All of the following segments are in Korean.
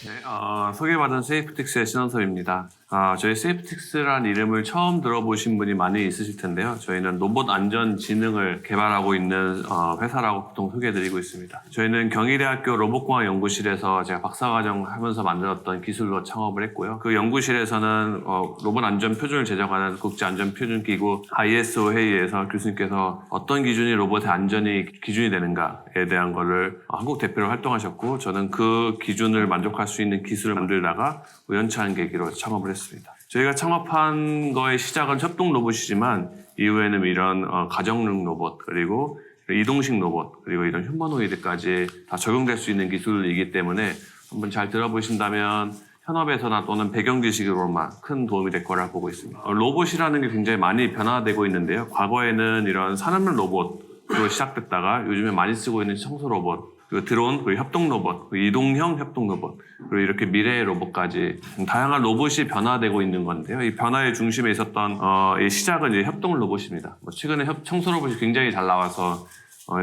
네, 소개받은 세이프틱스의 신원섭입니다. 저희 세이프틱스란 이름을 처음 들어보신 분이 많이 있으실 텐데요. 저희는 로봇 안전 지능을 개발하고 있는 회사라고 보통 소개해드리고 있습니다. 저희는 경희대학교 로봇공학 연구실에서 제가 박사과정 하면서 만들었던 기술로 창업을 했고요. 그 연구실에서는 로봇 안전 표준을 제정하는 국제안전표준기구 ISO 회의에서 교수님께서 어떤 기준이 로봇의 안전이 기준이 되는가에 대한 거를 한국 대표로 활동하셨고, 저는 그 기준을 만족할 수 있는 기술을 만들다가 우연찮은 계기로 창업을 했습니다. 저희가 창업한 거의 시작은 협동 로봇이지만 이후에는 이런 가정용 로봇, 그리고 이동식 로봇, 그리고 이런 휴머노이드까지 다 적용될 수 있는 기술이기 때문에 한번 잘 들어보신다면 현업에서나 또는 배경 지식으로만 큰 도움이 될 거라 보고 있습니다. 로봇이라는 게 굉장히 많이 변화되고 있는데요. 과거에는 이런 산업용 로봇으로 시작됐다가 요즘에 많이 쓰고 있는 청소 로봇, 그리고 드론, 그리고 협동 로봇, 그리고 이동형 협동 로봇, 그리고 이렇게 미래의 로봇까지 다양한 로봇이 변화되고 있는 건데요. 이 변화의 중심에 있었던 이 시작은 이제 협동 로봇입니다. 최근에 청소 로봇이 굉장히 잘 나와서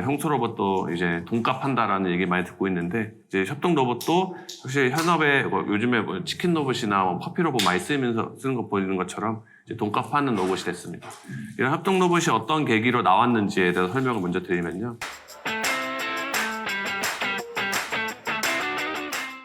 청소 로봇도 이제 돈값한다라는 얘기 많이 듣고 있는데, 이제 협동 로봇도 확실히 현업에 요즘에 치킨 로봇이나 커피 로봇 많이 쓰는 거 보이는 것처럼 이제 돈값하는 로봇이 됐습니다. 이런 협동 로봇이 어떤 계기로 나왔는지에 대해서 설명을 먼저 드리면요.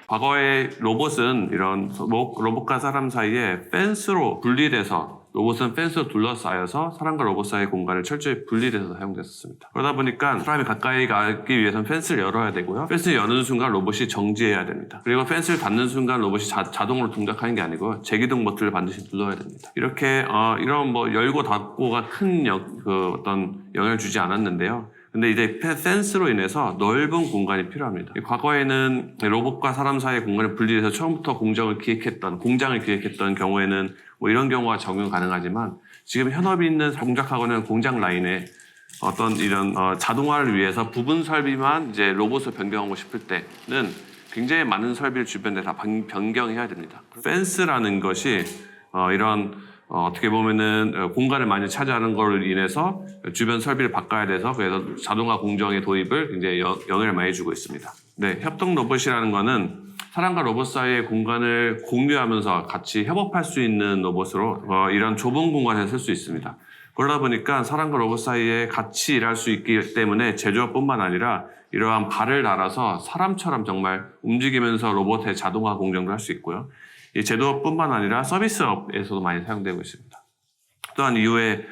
과거의 로봇은 이런 로봇과 사람 사이에 펜스로 분리돼서, 로봇은 펜스로 둘러싸여서 사람과 로봇 사이의 공간을 철저히 분리돼서 사용됐었습니다. 그러다 보니까 사람이 가까이 가기 위해서는 펜스를 열어야 되고요. 펜스를 여는 순간 로봇이 정지해야 됩니다. 그리고 펜스를 닫는 순간 로봇이 자동으로 동작하는 게 아니고 제기동 버튼을 반드시 눌러야 됩니다. 이렇게 이런 열고 닫고가 큰 어떤 영향을 주지 않았는데요. 근데 이제 센스로 인해서 넓은 공간이 필요합니다. 과거에는 로봇과 사람 사이의 공간을 분리해서 처음부터 공장을 기획했던 경우에는 이런 경우가 적용 가능하지만, 지금 현업이 있는 동작하고는 공장 라인에 어떤 이런 자동화를 위해서 부분 설비만 이제 로봇을 변경하고 싶을 때는 굉장히 많은 설비를 주변에 다 변경해야 됩니다. 펜스라는 것이 이런 어떻게 보면은 공간을 많이 차지하는 걸로 인해서 주변 설비를 바꿔야 돼서, 그래서 자동화 공정의 도입을 굉장히 영향을 많이 주고 있습니다. 네, 협동 로봇이라는 거는 사람과 로봇 사이의 공간을 공유하면서 같이 협업할 수 있는 로봇으로 이런 좁은 공간에 쓸 수 있습니다. 그러다 보니까 사람과 로봇 사이에 같이 일할 수 있기 때문에 제조업뿐만 아니라 이러한 발을 달아서 사람처럼 정말 움직이면서 로봇의 자동화 공정도 할 수 있고요. 이 제조업뿐만 아니라 서비스업에서도 많이 사용되고 있습니다. 또한 이후에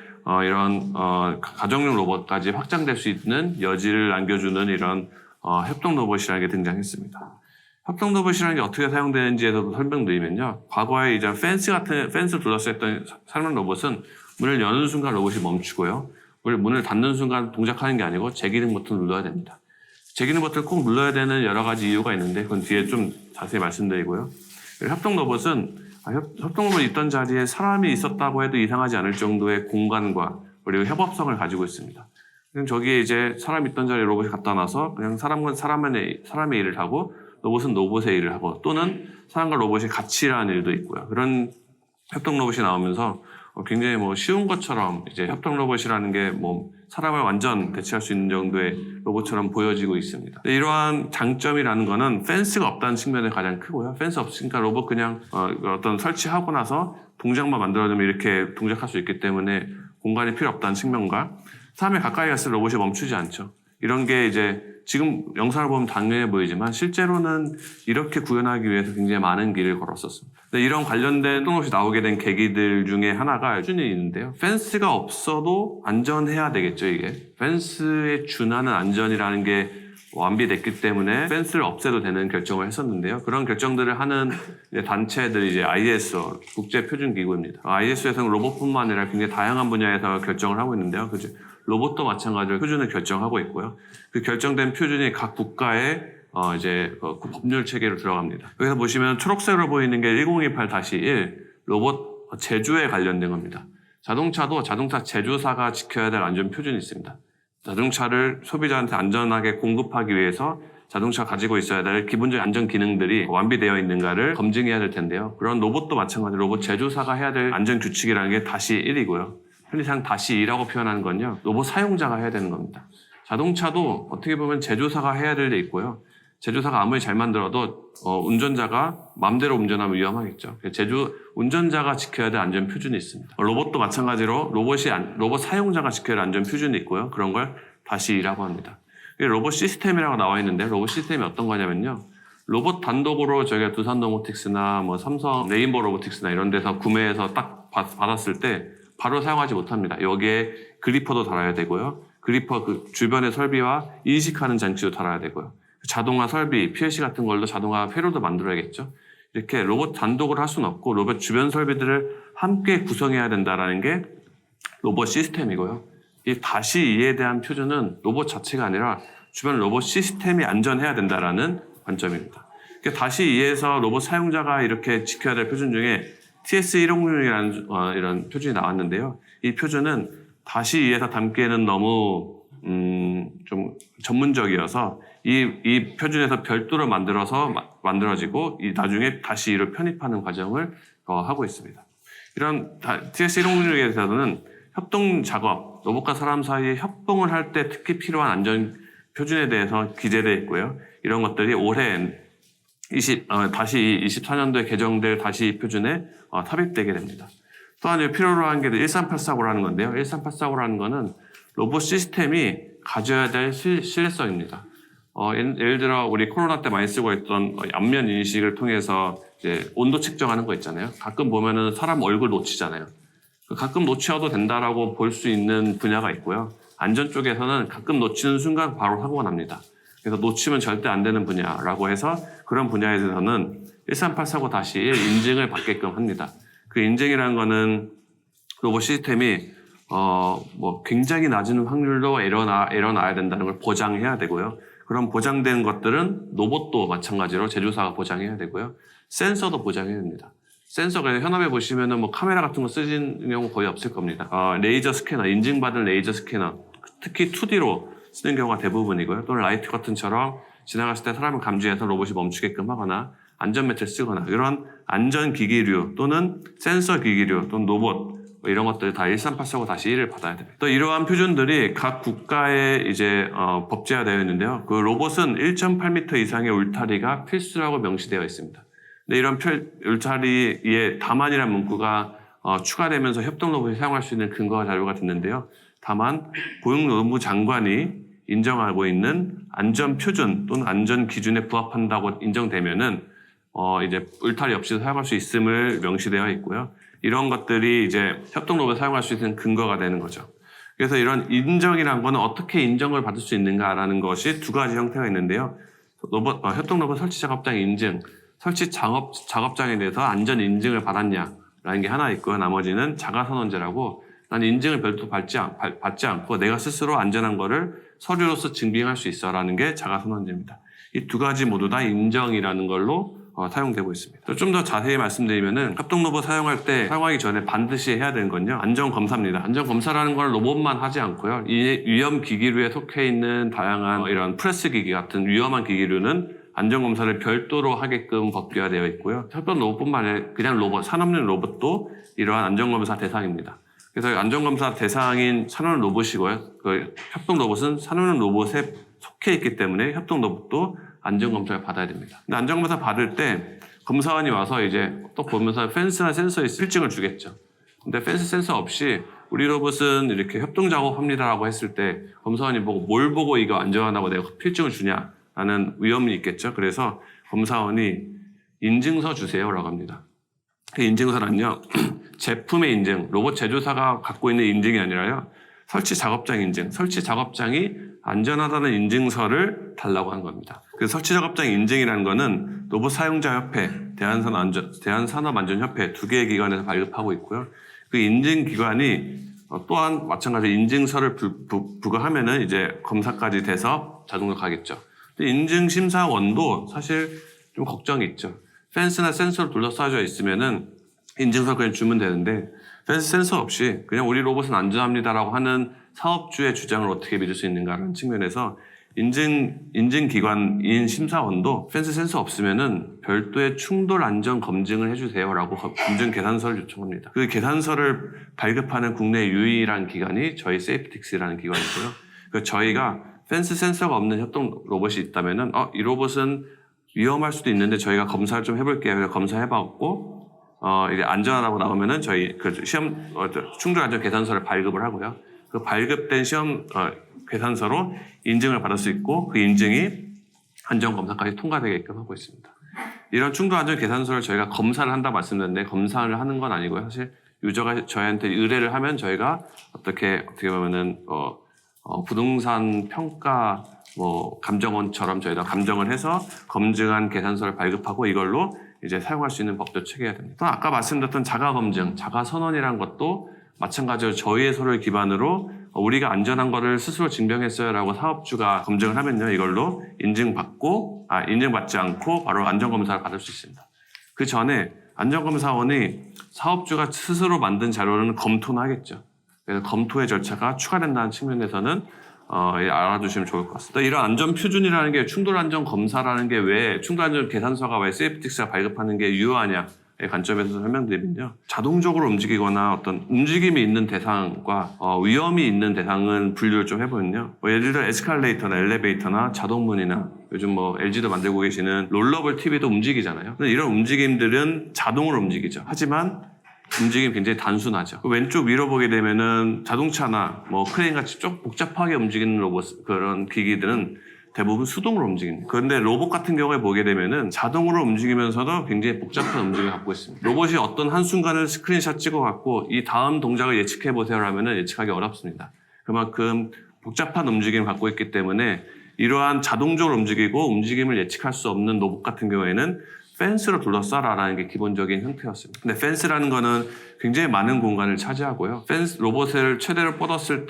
이런 가정용 로봇까지 확장될 수 있는 여지를 남겨주는 이런 협동 로봇이라는 게 등장했습니다. 협동 로봇이라는 게 어떻게 사용되는지에서도 설명드리면요. 과거에 이제 펜스 둘러싸였던 사람 로봇은 문을 여는 순간 로봇이 멈추고요. 문을 닫는 순간 동작하는 게 아니고 제기등 버튼을 눌러야 됩니다. 제기등 버튼을 꼭 눌러야 되는 여러 가지 이유가 있는데 그건 뒤에 좀 자세히 말씀드리고요. 협동 로봇은 협동 로봇이 있던 자리에 사람이 있었다고 해도 이상하지 않을 정도의 공간과 그리고 협업성을 가지고 있습니다. 저기에 이제 사람이 있던 자리에 로봇이 갖다 놔서 그냥 사람은 사람의 일을 하고 로봇은 로봇의 일을 하고, 또는 사람과 로봇이 같이 일하는 일도 있고요. 그런 협동 로봇이 나오면서 굉장히 쉬운 것처럼 이제 협동 로봇이라는 게 사람을 완전 대체할 수 있는 정도의 로봇처럼 보여지고 있습니다. 이러한 장점이라는 거는 펜스가 없다는 측면이 가장 크고요. 펜스 없으니까 로봇 그냥 어떤 설치하고 나서 동작만 만들어주면 이렇게 동작할 수 있기 때문에 공간이 필요 없다는 측면과, 사람이 가까이 갔을 때 로봇이 멈추지 않죠. 이런 게 이제 지금 영상을 보면 당연해 보이지만 실제로는 이렇게 구현하기 위해서 굉장히 많은 길을 걸었었습니다. 이런 관련된 협동로봇이 나오게 된 계기들 중에 하나가 표준이 있는데요. 펜스가 없어도 안전해야 되겠죠, 이게. 펜스에 준하는 안전이라는 게 완비됐기 때문에 펜스를 없애도 되는 결정을 했었는데요. 그런 결정들을 하는 단체들이 이제 ISO, 국제표준기구입니다. ISO에서는 로봇뿐만 아니라 굉장히 다양한 분야에서 결정을 하고 있는데요. 로봇도 마찬가지로 표준을 결정하고 있고요. 그 결정된 표준이 각 국가의 그 법률 체계로 들어갑니다. 여기서 보시면 초록색으로 보이는 게 1028-1 로봇 제조에 관련된 겁니다. 자동차도 자동차 제조사가 지켜야 될 안전 표준이 있습니다. 자동차를 소비자한테 안전하게 공급하기 위해서 자동차가 가지고 있어야 될 기본적인 안전 기능들이 완비되어 있는가를 검증해야 될 텐데요. 그런 로봇도 마찬가지로 로봇 제조사가 해야 될 안전 규칙이라는 게 -1이고요. 편의상 -2라고 표현하는 건요, 로봇 사용자가 해야 되는 겁니다. 자동차도 어떻게 보면 제조사가 해야 될 게 있고요. 제조사가 아무리 잘 만들어도 운전자가 마음대로 운전하면 위험하겠죠. 운전자가 지켜야 될 안전 표준이 있습니다. 로봇도 마찬가지로 로봇 사용자가 지켜야 할 안전 표준이 있고요. 그런 걸 다시 E라고 합니다. 로봇 시스템이라고 나와 있는데 로봇 시스템이 어떤 거냐면요. 로봇 단독으로 저희가 두산 로보틱스나 뭐 삼성 레인보우 로보틱스나 이런 데서 구매해서 딱 받았을 때 바로 사용하지 못합니다. 여기에 그리퍼도 달아야 되고요. 그리퍼 그 주변의 설비와 인식하는 장치도 달아야 되고요. 자동화 설비, PLC 같은 걸로 자동화 회로도 만들어야겠죠. 이렇게 로봇 단독으로 할 수는 없고 로봇 주변 설비들을 함께 구성해야 된다는 게 로봇 시스템이고요. 이 다시 이에 대한 표준은 로봇 자체가 아니라 주변 로봇 시스템이 안전해야 된다는 관점입니다. 다시 이에서 로봇 사용자가 이렇게 지켜야 될 표준 중에 TS156이라는 이런 표준이 나왔는데요. 이 표준은 다시 이에서 담기에는 너무 좀 전문적이어서 이 표준에서 별도로 만들어지고 나중에 다시 이를 편입하는 과정을 하고 있습니다. 이런 TS156에 대해서는 협동 작업, 로봇과 사람 사이에 협동을 할 때 특히 필요한 안전 표준에 대해서 기재되어 있고요. 이런 것들이 올해 다시 24년도에 개정될 다시 이 표준에 삽입되게 됩니다. 또한 필요로 한 게 13849라는 건데요. 13849라는 거는 로봇 시스템이 가져야 될 신뢰성입니다. 예를 들어 우리 코로나 때 많이 쓰고 있던 안면 인식을 통해서 이제 온도 측정하는 거 있잖아요. 가끔 보면은 사람 얼굴 놓치잖아요. 가끔 놓쳐도 된다라고 볼 수 있는 분야가 있고요. 안전 쪽에서는 가끔 놓치는 순간 바로 사고가 납니다. 그래서 놓치면 절대 안 되는 분야라고 해서 그런 분야에 대해서는 13849-1 인증을 받게끔 합니다. 그 인증이라는 거는 로봇 시스템이 굉장히 낮은 확률로 에러 나야 된다는 걸 보장해야 되고요. 그런 보장된 것들은 로봇도 마찬가지로 제조사가 보장해야 되고요. 센서도 보장해야 됩니다. 센서가 현업에 보시면은 뭐 카메라 같은 거 쓰시는 경우 거의 없을 겁니다. 레이저 스캐너, 인증받은 레이저 스캐너, 특히 2D로 쓰는 경우가 대부분이고요. 또는 라이트 커튼처럼 지나갔을 때 사람을 감지해서 로봇이 멈추게끔 하거나 안전매트를 쓰거나 이런 안전기기류 또는 센서 기기류 또는 로봇 이런 것들 다 13849-1을 받아야 됩니다. 또 이러한 표준들이 각 국가에 이제 법제화되어 있는데요. 그 로봇은 1.8m 이상의 울타리가 필수라고 명시되어 있습니다. 근데 이런 울타리에 다만이라는 문구가 추가되면서 협동 로봇이 사용할 수 있는 근거와 자료가 됐는데요. 다만 고용노동부 장관이 인정하고 있는 안전 표준 또는 안전 기준에 부합한다고 인정되면은 이제 울타리 없이도 사용할 수 있음을 명시되어 있고요. 이런 것들이 이제 협동 로봇 사용할 수 있는 근거가 되는 거죠. 그래서 이런 인정이란 거는 어떻게 인정을 받을 수 있는가라는 것이 두 가지 형태가 있는데요. 협동 로봇 설치 작업장 인증, 설치 작업장에 대해서 안전 인증을 받았냐라는 게 하나 있고요. 나머지는 자가선언제라고 난 인증을 별도 받지 않고 내가 스스로 안전한 거를 서류로서 증빙할 수 있어라는 게 자가선언제입니다. 이 두 가지 모두 다 인정이라는 걸로 사용되고 있습니다. 좀 더 자세히 말씀드리면은 협동 로봇 사용하기 전에 반드시 해야 되는 건요. 안전 검사입니다. 안전 검사라는 걸 로봇만 하지 않고요. 이 위험 기기류에 속해 있는 다양한 이런 프레스 기기 같은 위험한 기기류는 안전 검사를 별도로 하게끔 법규화되어 있고요. 협동 로봇뿐만 아니라 그냥 산업용 로봇도 이러한 안전 검사 대상입니다. 그래서 안전검사 대상인 산업용 로봇이고요. 그 협동 로봇은 산업용 로봇에 속해 있기 때문에 협동 로봇도 안전검사를 받아야 됩니다. 근데 안전검사 받을 때 검사관이 와서 이제 또 보면서 펜스나 센서에 필증을 주겠죠. 근데 펜스 센서 없이 우리 로봇은 이렇게 협동 작업합니다라고 했을 때 검사관이 뭘 보고 이거 안전하다고 내가 필증을 주냐라는 위험이 있겠죠. 그래서 검사관이 인증서 주세요라고 합니다. 그 인증서는요. 제품의 인증, 로봇 제조사가 갖고 있는 인증이 아니라요. 설치 작업장 인증, 설치 작업장이 안전하다는 인증서를 달라고 한 겁니다. 그 설치 작업장 인증이라는 거는 로봇 사용자 협회, 대한산업안전협회 두 개의 기관에서 발급하고 있고요. 그 인증 기관이 또한 마찬가지로 인증서를 부과하면은 이제 검사까지 돼서 자동으로 가겠죠. 근데 인증 심사원도 사실 좀 걱정이 있죠. 펜스나 센서로 둘러싸여 있으면은 인증서 그냥 주면 되는데 펜스 센서 없이 그냥 우리 로봇은 안전합니다라고 하는 사업주의 주장을 어떻게 믿을 수 있는가라는 측면에서 인증기관인 심사원도 펜스 센서 없으면은 별도의 충돌 안전 검증을 해주세요라고 검증 계산서를 요청합니다. 그 계산서를 발급하는 국내 유일한 기관이 저희 세이프틱스라는 기관이고요. 저희가 펜스 센서가 없는 협동 로봇이 있다면은 이 로봇은 위험할 수도 있는데 저희가 검사를 좀 해볼게요. 그래서 검사해봤고 이게 안전하다고 나오면은 저희 그 시험 충돌 안전 계산서를 발급을 하고요. 그 발급된 시험 계산서로 인증을 받을 수 있고 그 인증이 안전 검사까지 통과되게끔 하고 있습니다. 이런 충돌 안전 계산서를 저희가 검사를 한다 말씀드렸는데 검사를 하는 건 아니고요. 사실 유저가 저희한테 의뢰를 하면 저희가 어떻게 보면은 부동산 평가 감정원처럼 저희가 감정을 해서 검증한 계산서를 발급하고 이걸로 이제 사용할 수 있는 법도 체계해야 됩니다. 또 아까 말씀드렸던 자가 검증, 자가 선언이라는 것도 마찬가지로 저희의 서류를 기반으로 우리가 안전한 거를 스스로 증명했어요라고 사업주가 검증을 하면요, 이걸로 인증받지 않고 바로 안전검사를 받을 수 있습니다. 그 전에 안전검사원이 사업주가 스스로 만든 자료는 검토는 하겠죠. 그래서 검토의 절차가 추가된다는 측면에서는 알아두시면 좋을 것 같습니다. 이런 안전 표준이라는 게 충돌 안전 검사라는 게 왜 충돌 안전 계산서가 왜 세이프틱스가 발급하는 게 유효하냐의 관점에서 설명드리면요. 자동적으로 움직이거나 어떤 움직임이 있는 대상과 위험이 있는 대상은 분류를 좀 해보면요. 예를 들어 에스컬레이터나 엘리베이터나 자동문이나 요즘 LG도 만들고 계시는 롤러블 TV도 움직이잖아요. 이런 움직임들은 자동으로 움직이죠. 하지만 움직임이 굉장히 단순하죠. 왼쪽 위로 보게 되면은 자동차나 크레인 같이 좀 복잡하게 움직이는 로봇, 그런 기기들은 대부분 수동으로 움직입니다. 그런데 로봇 같은 경우에 보게 되면은 자동으로 움직이면서도 굉장히 복잡한 움직임을 갖고 있습니다. 로봇이 어떤 한순간을 스크린샷 찍어갖고 이 다음 동작을 예측해보세요 하면은 예측하기 어렵습니다. 그만큼 복잡한 움직임을 갖고 있기 때문에 이러한 자동적으로 움직이고 움직임을 예측할 수 없는 로봇 같은 경우에는 펜스로 둘러싸라라는 게 기본적인 형태였습니다. 근데 펜스라는 거는 굉장히 많은 공간을 차지하고요. 로봇을 최대로 뻗었을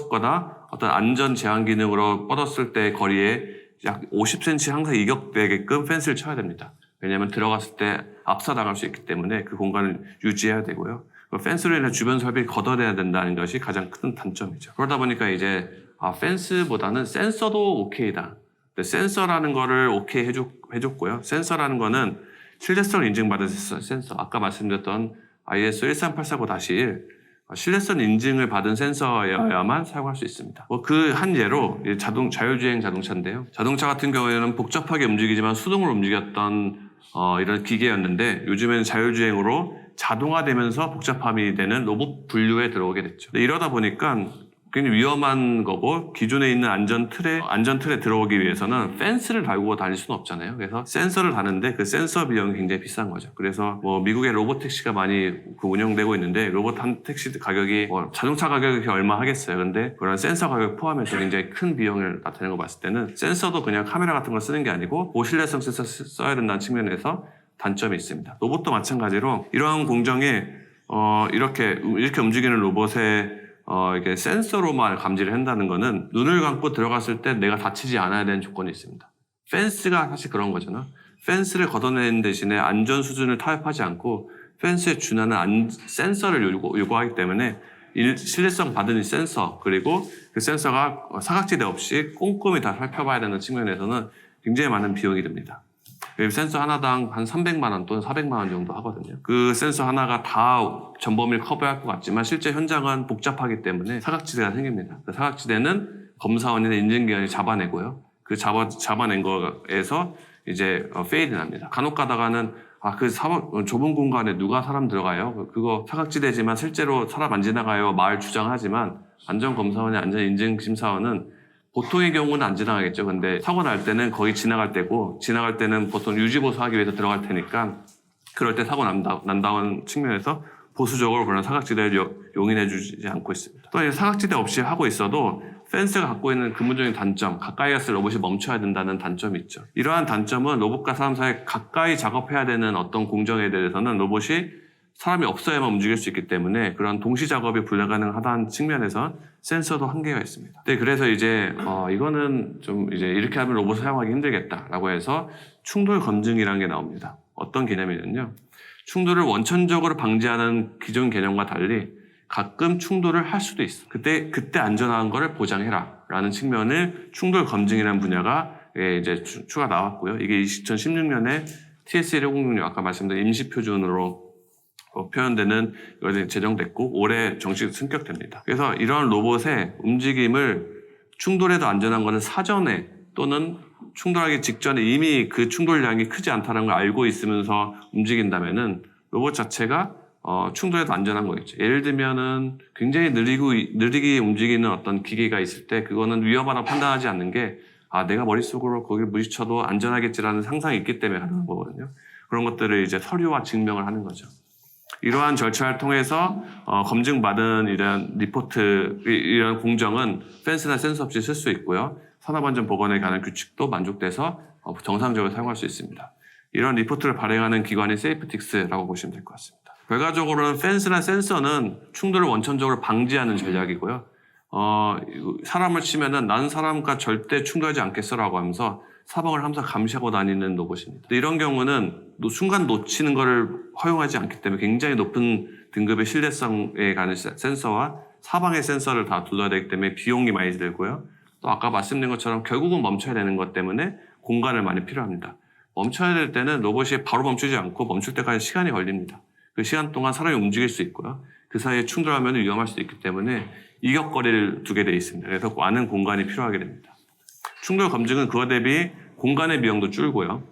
거나 어떤 안전 제한 기능으로 뻗었을 때 거리에 약 50cm 항상 이격되게끔 펜스를 쳐야 됩니다. 왜냐하면 들어갔을 때 압사당할 수 있기 때문에 그 공간을 유지해야 되고요. 펜스로 인해 주변 설비를 걷어내야 된다는 것이 가장 큰 단점이죠. 그러다 보니까 이제 펜스보다는 센서도 오케이다. 센서라는 거를 오케이 해줬고요. 센서라는 거는 신뢰성 인증받은 센서. 아까 말씀드렸던 ISO 13849-1 신뢰성 인증을 받은 센서여야만 사용할 수 있습니다. 그 한 예로 자율주행 자동차인데요. 자동차 같은 경우에는 복잡하게 움직이지만 수동으로 움직였던 이런 기계였는데 요즘에는 자율주행으로 자동화되면서 복잡함이 되는 로봇 분류에 들어오게 됐죠. 이러다 보니까 굉장히 위험한 거고 기존에 있는 안전 틀에 들어오기 위해서는 펜스를 달고 다닐 수는 없잖아요. 그래서 센서를 다는데 그 센서 비용이 굉장히 비싼 거죠. 그래서 미국의 로봇 택시가 많이 운영되고 있는데 로봇 한 택시 가격이 자동차 가격이 얼마 하겠어요. 근데 그런 센서 가격 포함해서 굉장히 큰 비용을 나타내는 거 봤을 때는 센서도 그냥 카메라 같은 걸 쓰는 게 아니고 고신뢰성 센서 써야 된다는 측면에서 단점이 있습니다. 로봇도 마찬가지로 이러한 공정에 이렇게 움직이는 로봇에 이게 센서로만 감지를 한다는 거는 눈을 감고 들어갔을 때 내가 다치지 않아야 되는 조건이 있습니다. 펜스가 사실 그런 거잖아. 펜스를 걷어내는 대신에 안전 수준을 타협하지 않고 펜스에 준하는 센서를 요구하기 때문에 신뢰성 받은 센서 그리고 그 센서가 사각지대 없이 꼼꼼히 다 살펴봐야 되는 측면에서는 굉장히 많은 비용이 듭니다. 센서 하나당 한 300만 원 또는 400만 원 정도 하거든요. 그 센서 하나가 다 전범위를 커버할 것 같지만 실제 현장은 복잡하기 때문에 사각지대가 생깁니다. 그 사각지대는 검사원이나 인증기관이 잡아내고요. 그 잡아낸 거에서 이제 페이드 납니다. 간혹 가다가는 그 좁은 공간에 누가 사람 들어가요? 그거 사각지대지만 실제로 사람 안 지나가요. 말 주장하지만 안전검사원이나 안전인증심사원은 보통의 경우는 안 지나가겠죠. 근데 사고 날 때는 거의 지나갈 때고 지나갈 때는 보통 유지보수하기 위해서 들어갈 테니까 그럴 때 사고 난다는 측면에서 보수적으로 그런 사각지대를 용인해주지 않고 있습니다. 또 사각지대 없이 하고 있어도 펜스가 갖고 있는 근본적인 단점, 가까이 갔을 로봇이 멈춰야 된다는 단점이 있죠. 이러한 단점은 로봇과 사람 사이에 가까이 작업해야 되는 어떤 공정에 대해서는 로봇이 사람이 없어야만 움직일 수 있기 때문에 그런 동시 작업이 불가능하다는 측면에서 센서도 한계가 있습니다. 네, 그래서 이제 이거는 좀 이제 이렇게 하면 로봇을 사용하기 힘들겠다라고 해서 충돌 검증이라는 게 나옵니다. 어떤 개념이냐면요. 충돌을 원천적으로 방지하는 기존 개념과 달리 가끔 충돌을 할 수도 있어. 그때 안전한 거를 보장해라라는 측면을 충돌 검증이라는 분야가 이제 추가 나왔고요. 이게 2016년에 TS1066 아까 말씀드린 임시 표준으로 표현되는 것이 제정됐고 올해 정식 승격됩니다. 그래서 이런 로봇의 움직임을 충돌에도 안전한 것을 사전에 또는 충돌하기 직전에 이미 그 충돌량이 크지 않다는 걸 알고 있으면서 움직인다면은 로봇 자체가 충돌에도 안전한 거겠죠. 예를 들면은 굉장히 느리게 움직이는 어떤 기계가 있을 때 그거는 위험하다고 판단하지 않는 게 내가 머릿속으로 거기를 부딪혀도 안전하겠지라는 상상이 있기 때문에 하는 거거든요. 그런 것들을 이제 서류화 증명을 하는 거죠. 이러한 절차를 통해서 검증받은 이런 리포트, 이런 공정은 펜스나 센서 없이 쓸 수 있고요. 산업안전보건에 관한 규칙도 만족돼서 정상적으로 사용할 수 있습니다. 이런 리포트를 발행하는 기관이 세이프틱스라고 보시면 될 것 같습니다. 결과적으로는 펜스나 센서는 충돌을 원천적으로 방지하는 전략이고요. 사람을 치면은 나는 사람과 절대 충돌하지 않겠어라고 하면서 사방을 항상 감시하고 다니는 로봇입니다. 이런 경우는 순간 놓치는 것을 허용하지 않기 때문에 굉장히 높은 등급의 신뢰성에 관한 센서와 사방의 센서를 다 둘러야 되기 때문에 비용이 많이 들고요. 또 아까 말씀드린 것처럼 결국은 멈춰야 되는 것 때문에 공간을 많이 필요합니다. 멈춰야 될 때는 로봇이 바로 멈추지 않고 멈출 때까지 시간이 걸립니다. 그 시간 동안 사람이 움직일 수 있고요. 그 사이에 충돌하면 위험할 수도 있기 때문에 이격거리를 두게 되어 있습니다. 그래서 많은 공간이 필요하게 됩니다. 충돌 검증은 그와 대비 공간의 비용도 줄고요.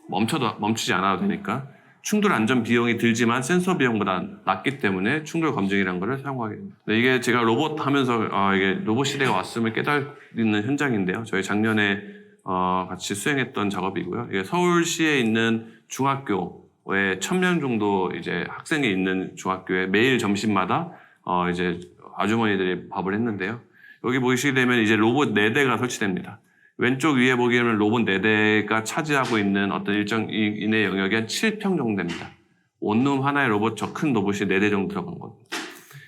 멈추지 않아도 되니까 충돌 안전 비용이 들지만 센서 비용보다 낮기 때문에 충돌 검증이라는 것을 사용하게 됩니다. 이게 제가 로봇 하면서 이게 로봇 시대가 왔음을 깨닫는 현장인데요. 저희 작년에 같이 수행했던 작업이고요. 이게 서울시에 있는 중학교에 1000명 정도 이제 학생이 있는 중학교에 매일 점심마다 이제 아주머니들이 밥을 했는데요. 여기 보시게 되면 이제 로봇 4대가 설치됩니다. 왼쪽 위에 보기에는 로봇 4대가 차지하고 있는 어떤 일정 이내 영역이 한 7평 정도 됩니다. 원룸 하나의 로봇, 저 큰 로봇이 4대 정도 들어간 겁니다.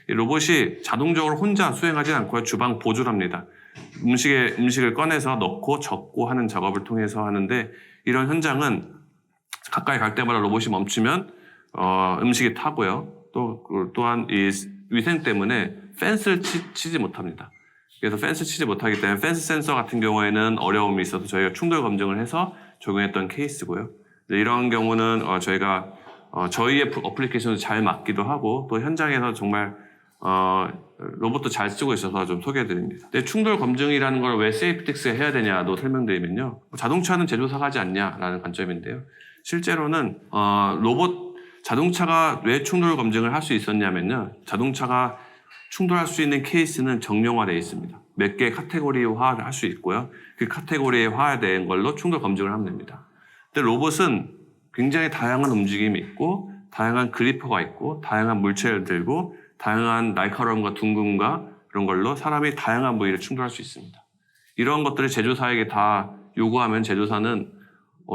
이 로봇이 자동적으로 혼자 수행하지 않고요. 주방 보조를 합니다. 음식을 꺼내서 넣고 접고 하는 작업을 통해서 하는데 이런 현장은 가까이 갈 때마다 로봇이 멈추면 음식이 타고요. 또한 이 위생 때문에 펜스를 치지 못합니다. 그래서 펜스 치지 못하기 때문에 펜스 센서 같은 경우에는 어려움이 있어서 저희가 충돌 검증을 해서 적용했던 케이스고요. 이런 경우는 저희가 저희의 어플리케이션을 잘 맞기도 하고 또 현장에서 정말 로봇도 잘 쓰고 있어서 좀 소개해드립니다. 근데 충돌 검증이라는 걸 왜 세이프틱스에 해야 되냐도 설명드리면요. 자동차는 제조사가 하지 않냐라는 관점인데요. 실제로는 자동차가 왜 충돌 검증을 할 수 있었냐면요. 자동차가 충돌할 수 있는 케이스는 정형화되어 있습니다. 몇 개 카테고리화를 할 수 있고요. 그 카테고리화된 걸로 충돌 검증을 하면 됩니다. 근데 로봇은 굉장히 다양한 움직임이 있고 다양한 그리퍼가 있고 다양한 물체를 들고 다양한 날카로움과 둥금과 그런 걸로 사람이 다양한 부위를 충돌할 수 있습니다. 이런 것들을 제조사에게 다 요구하면 제조사는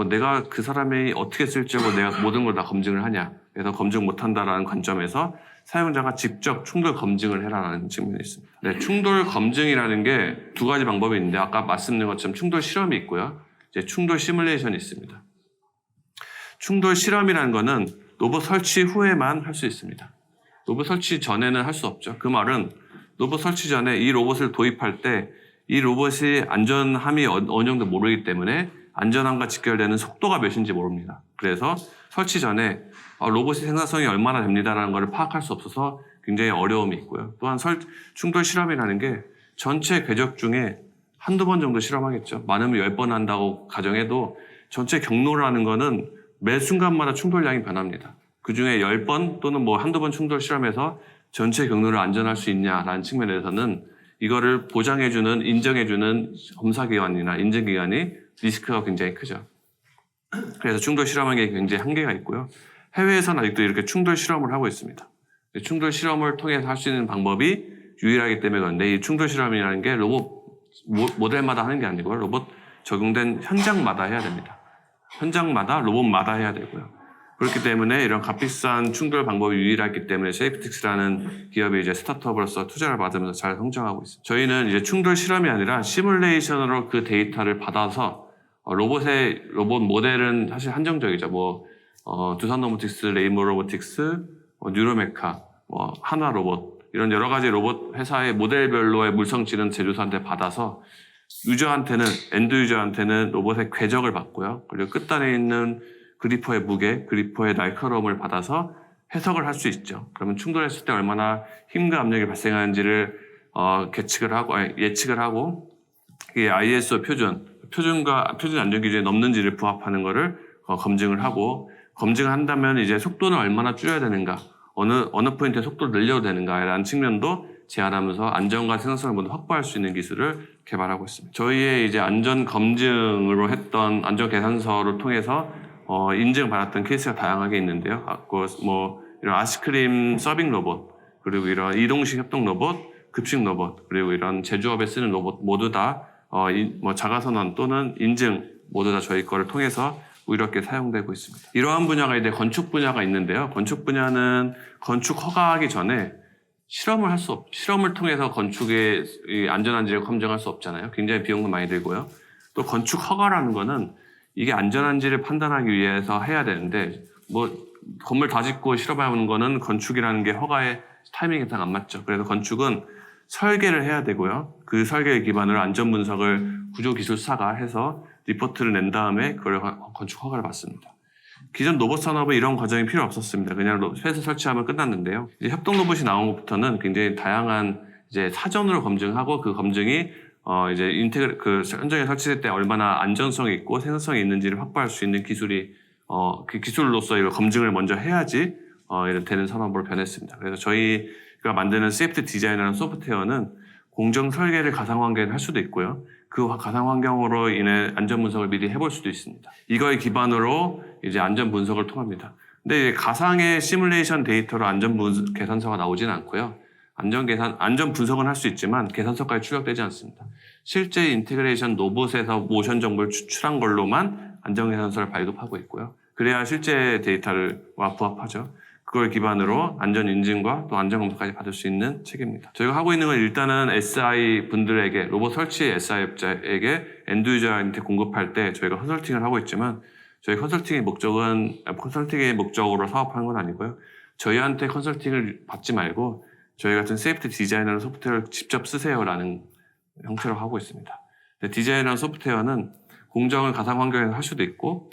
내가 그 사람이 어떻게 쓸지 알고 내가 모든 걸 다 검증을 하냐. 그래서 검증 못한다라는 관점에서 사용자가 직접 충돌 검증을 해라라는 측면이 있습니다. 네, 충돌 검증이라는 게 2가지 방법이 있는데 아까 말씀드린 것처럼 충돌 실험이 있고요. 이제 충돌 시뮬레이션이 있습니다. 충돌 실험이라는 거는 로봇 설치 후에만 할 수 있습니다. 로봇 설치 전에는 할 수 없죠. 그 말은 로봇 설치 전에 이 로봇을 도입할 때 이 로봇이 안전함이 어느 정도 모르기 때문에 안전함과 직결되는 속도가 몇인지 모릅니다. 그래서 설치 전에 로봇의 생산성이 얼마나 됩니다라는 것을 파악할 수 없어서 굉장히 어려움이 있고요. 또한 충돌 실험이라는 게 전체 궤적 중에 한두 번 정도 실험하겠죠. 많으면 10번 한다고 가정해도 전체 경로라는 거는 매 순간마다 충돌량이 변합니다. 그 중에 10번 또는 한두 번 충돌 실험해서 전체 경로를 안전할 수 있냐라는 측면에서는 이거를 보장해주는, 인정해주는 검사기관이나 인증기관이 리스크가 굉장히 크죠. 그래서 충돌 실험하는 게 굉장히 한계가 있고요. 해외에서는 아직도 이렇게 충돌 실험을 하고 있습니다. 충돌 실험을 통해서 할 수 있는 방법이 유일하기 때문에 그런데 이 충돌 실험이라는 게 로봇 모델마다 하는 게 아니고요. 로봇 적용된 현장마다 해야 됩니다. 현장마다 로봇마다 해야 되고요. 그렇기 때문에 이런 값비싼 충돌 방법이 유일하기 때문에 세이프틱스라는 기업이 이제 스타트업으로서 투자를 받으면서 잘 성장하고 있습니다. 저희는 이제 충돌 실험이 아니라 시뮬레이션으로 그 데이터를 받아서 로봇 모델은 사실 한정적이죠. 두산 로보틱스, 레인보우 로보틱스, 뉴로메카, 한화 로봇 이런 여러 가지 로봇 회사의 모델별로의 물성치는 제조사한테 받아서 엔드 유저한테는 로봇의 궤적을 받고요. 그리고 끝단에 있는 그리퍼의 무게, 그리퍼의 날카로움을 받아서 해석을 할 수 있죠. 그러면 충돌했을 때 얼마나 힘과 압력이 발생하는지를 예측을 하고 이 ISO 표준 안전 기준에 넘는지를 부합하는 거를 검증을 하고, 검증을 한다면 이제 속도는 얼마나 줄여야 되는가, 어느 포인트에 속도를 늘려도 되는가라는 측면도 제한하면서 안전과 생산성을 모두 확보할 수 있는 기술을 개발하고 있습니다. 저희의 이제 안전 검증으로 했던 안전 계산서를 통해서 인증받았던 케이스가 다양하게 있는데요. 이런 아이스크림 서빙 로봇, 그리고 이런 이동식 협동 로봇, 급식 로봇, 그리고 이런 제조업에 쓰는 로봇 모두 다 자가선언 또는 인증 모두 다 저희 거를 통해서 이렇게 사용되고 있습니다. 이러한 분야가 이제 건축 분야가 있는데요. 건축 분야는 건축 허가하기 전에 실험을 통해서 건축의 안전한지를 검증할 수 없잖아요. 굉장히 비용도 많이 들고요. 또 건축 허가라는 거는 이게 안전한지를 판단하기 위해서 해야 되는데, 건물 다 짓고 실험하는 거는 건축이라는 게 허가의 타이밍이 딱 안 맞죠. 그래서 건축은 설계를 해야 되고요. 그 설계에 기반으로 안전 분석을 구조기술사가 해서 리포트를 낸 다음에 그걸 건축 허가를 받습니다. 기존 로봇 산업은 이런 과정이 필요 없었습니다. 그냥 펜스 설치하면 끝났는데요. 이제 협동 로봇이 나온 것부터는 굉장히 다양한 이제 사전으로 검증하고, 그 검증이 현장에 설치될 때 얼마나 안전성이 있고 생산성이 있는지를 확보할 수 있는 그 기술로서 이걸 검증을 먼저 해야지 되는 산업으로 변했습니다. 그래서 저희가 만드는 세이프티 디자인이라는 소프트웨어는 공정 설계를 가상 환경에 할 수도 있고요. 그 가상 환경으로 인해 안전 분석을 미리 해볼 수도 있습니다. 이거에 기반으로 이제 안전 분석을 통합니다. 근데 가상의 시뮬레이션 데이터로 안전 계산서가 나오지는 않고요. 안전 분석은 할 수 있지만 계산서까지 출력되지 않습니다. 실제 인테그레이션 로봇에서 모션 정보를 추출한 걸로만 안전 계산서를 발급하고 있고요. 그래야 실제 데이터와 부합하죠. 그걸 기반으로 안전 인증과 또 안전 검사까지 받을 수 있는 체계입니다. 저희가 하고 있는 건 일단은 SI 분들에게, 로봇 설치 SI 업자에게 엔드 유저한테 공급할 때 저희가 컨설팅을 하고 있지만, 저희 컨설팅의 목적으로 사업하는 건 아니고요. 저희한테 컨설팅을 받지 말고 저희 같은 세이프티 디자이너라는 소프트웨어를 직접 쓰세요라는 형태로 하고 있습니다. 디자이너라는 소프트웨어는 공정을 가상 환경에서 할 수도 있고,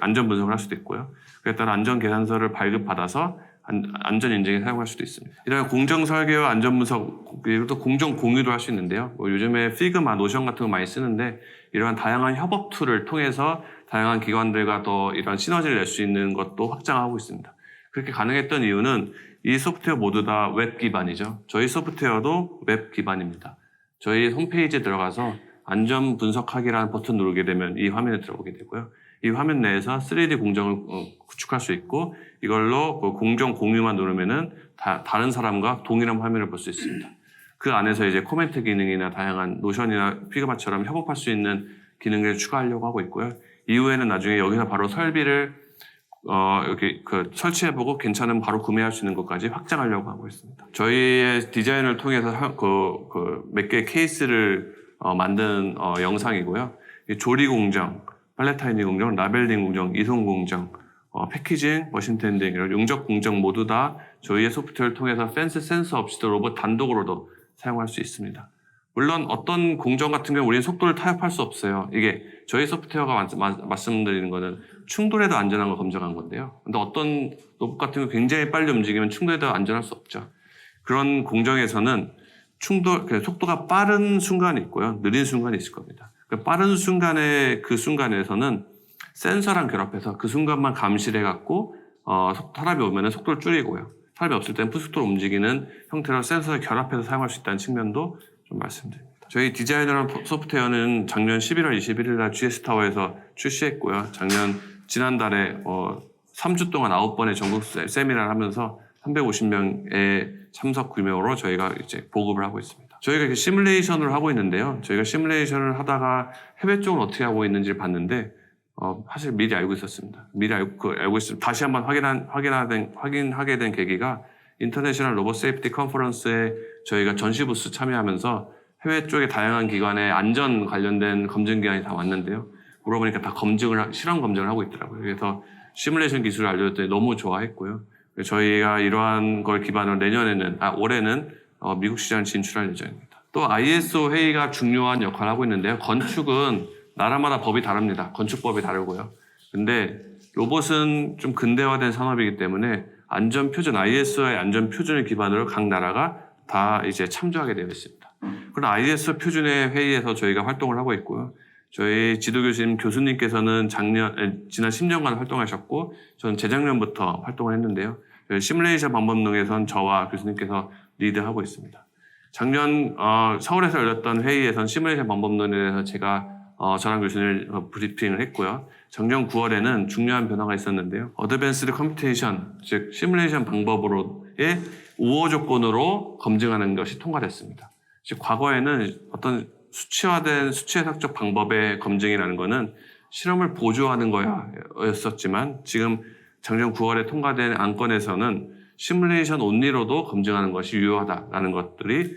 안전 분석을 할 수도 있고요. 그에 따라 안전 계산서를 발급받아서 안전 인증에 사용할 수도 있습니다. 이런 공정 설계와 안전 분석, 그리고 또 공정 공유도 할 수 있는데요. 요즘에 피그마, 노션 같은 거 많이 쓰는데, 이러한 다양한 협업 툴을 통해서 다양한 기관들과 또 이런 시너지를 낼 수 있는 것도 확장하고 있습니다. 그렇게 가능했던 이유는 이 소프트웨어 모두 다 웹 기반이죠. 저희 소프트웨어도 웹 기반입니다. 저희 홈페이지에 들어가서 안전 분석하기라는 버튼 누르게 되면 이 화면에 들어오게 되고요. 이 화면 내에서 3D 공정을 구축할 수 있고, 이걸로 공정 공유만 누르면은 다른 사람과 동일한 화면을 볼 수 있습니다. 그 안에서 이제 코멘트 기능이나 다양한 노션이나 피그마처럼 협업할 수 있는 기능을 추가하려고 하고 있고요. 이후에는 나중에 여기서 바로 설비를 이렇게 설치해보고 괜찮으면 바로 구매할 수 있는 것까지 확장하려고 하고 있습니다. 저희의 디자인을 통해서 몇 개의 케이스를 만든 영상이고요. 조리 공정, 팔레타이닝 공정, 라벨링 공정, 이송 공정, 패키징, 머신 텐딩, 이런 용접 공정 모두 다 저희의 소프트웨어를 통해서 펜스 센서 없이도 로봇 단독으로도 사용할 수 있습니다. 물론 어떤 공정 같은 경우 우리는 속도를 타협할 수 없어요. 이게 저희 소프트웨어가 말씀드리는 거는 충돌에도 안전한 걸 검증한 건데요. 근데 어떤 로봇 같은 경우 굉장히 빨리 움직이면 충돌에도 안전할 수 없죠. 그런 공정에서는 속도가 빠른 순간이 있고요. 느린 순간이 있을 겁니다. 빠른 순간에서는 센서랑 결합해서 그 순간만 감시를 해갖고 사람이 오면은 속도를 줄이고요. 사람이 없을 때는 푸스토로 움직이는 형태로 센서를 결합해서 사용할 수 있다는 측면도 좀 말씀드립니다. 저희 디자이너라는 소프트웨어는 작년 11월 21일 날 GS타워에서 출시했고요. 지난달에 3주 동안 9번의 전국 세미나를 하면서 350명의 참석 규모로 저희가 이제 보급을 하고 있습니다. 저희가 이렇게 시뮬레이션을 하고 있는데요. 저희가 시뮬레이션을 하다가 해외 쪽은 어떻게 하고 있는지를 봤는데, 사실 미리 알고 있었습니다. 알고 있으면 다시 한번 확인하게 된 계기가 인터내셔널 로봇 세이프티 컨퍼런스에 저희가 전시 부스 참여하면서 해외 쪽의 다양한 기관의 안전 관련된 검증 기관이 다 왔는데요. 물어보니까 다 실험 검증을 하고 있더라고요. 그래서 시뮬레이션 기술을 알려줬더니 너무 좋아했고요. 저희가 이러한 걸 기반으로 올해는 미국 시장을 진출할 예정입니다. 또 ISO 회의가 중요한 역할을 하고 있는데요. 건축은 나라마다 법이 다릅니다. 건축법이 다르고요. 근데 로봇은 좀 근대화된 산업이기 때문에 안전표준, ISO의 안전표준을 기반으로 각 나라가 다 이제 참조하게 되어 있습니다. 그런 ISO 표준의 회의에서 저희가 활동을 하고 있고요. 저희 지도교수님 교수님께서는 지난 10년간 활동하셨고 저는 재작년부터 활동을 했는데요. 시뮬레이션 방법론에선 저와 교수님께서 리드하고 있습니다. 작년 서울에서 열렸던 회의에선 시뮬레이션 방법론에 대해서 제가 저랑 교수님 브리핑을 했고요. 작년 9월에는 중요한 변화가 있었는데요. 어드밴스드 컴퓨테이션, 즉 시뮬레이션 방법으로의 우호 조건으로 검증하는 것이 통과됐습니다. 즉 과거에는 어떤 수치화된 수치해석적 방법의 검증이라는 것은 실험을 보조하는 거였었지만 지금 작년 9월에 통과된 안건에서는 시뮬레이션 온리로도 검증하는 것이 유효하다라는 것들이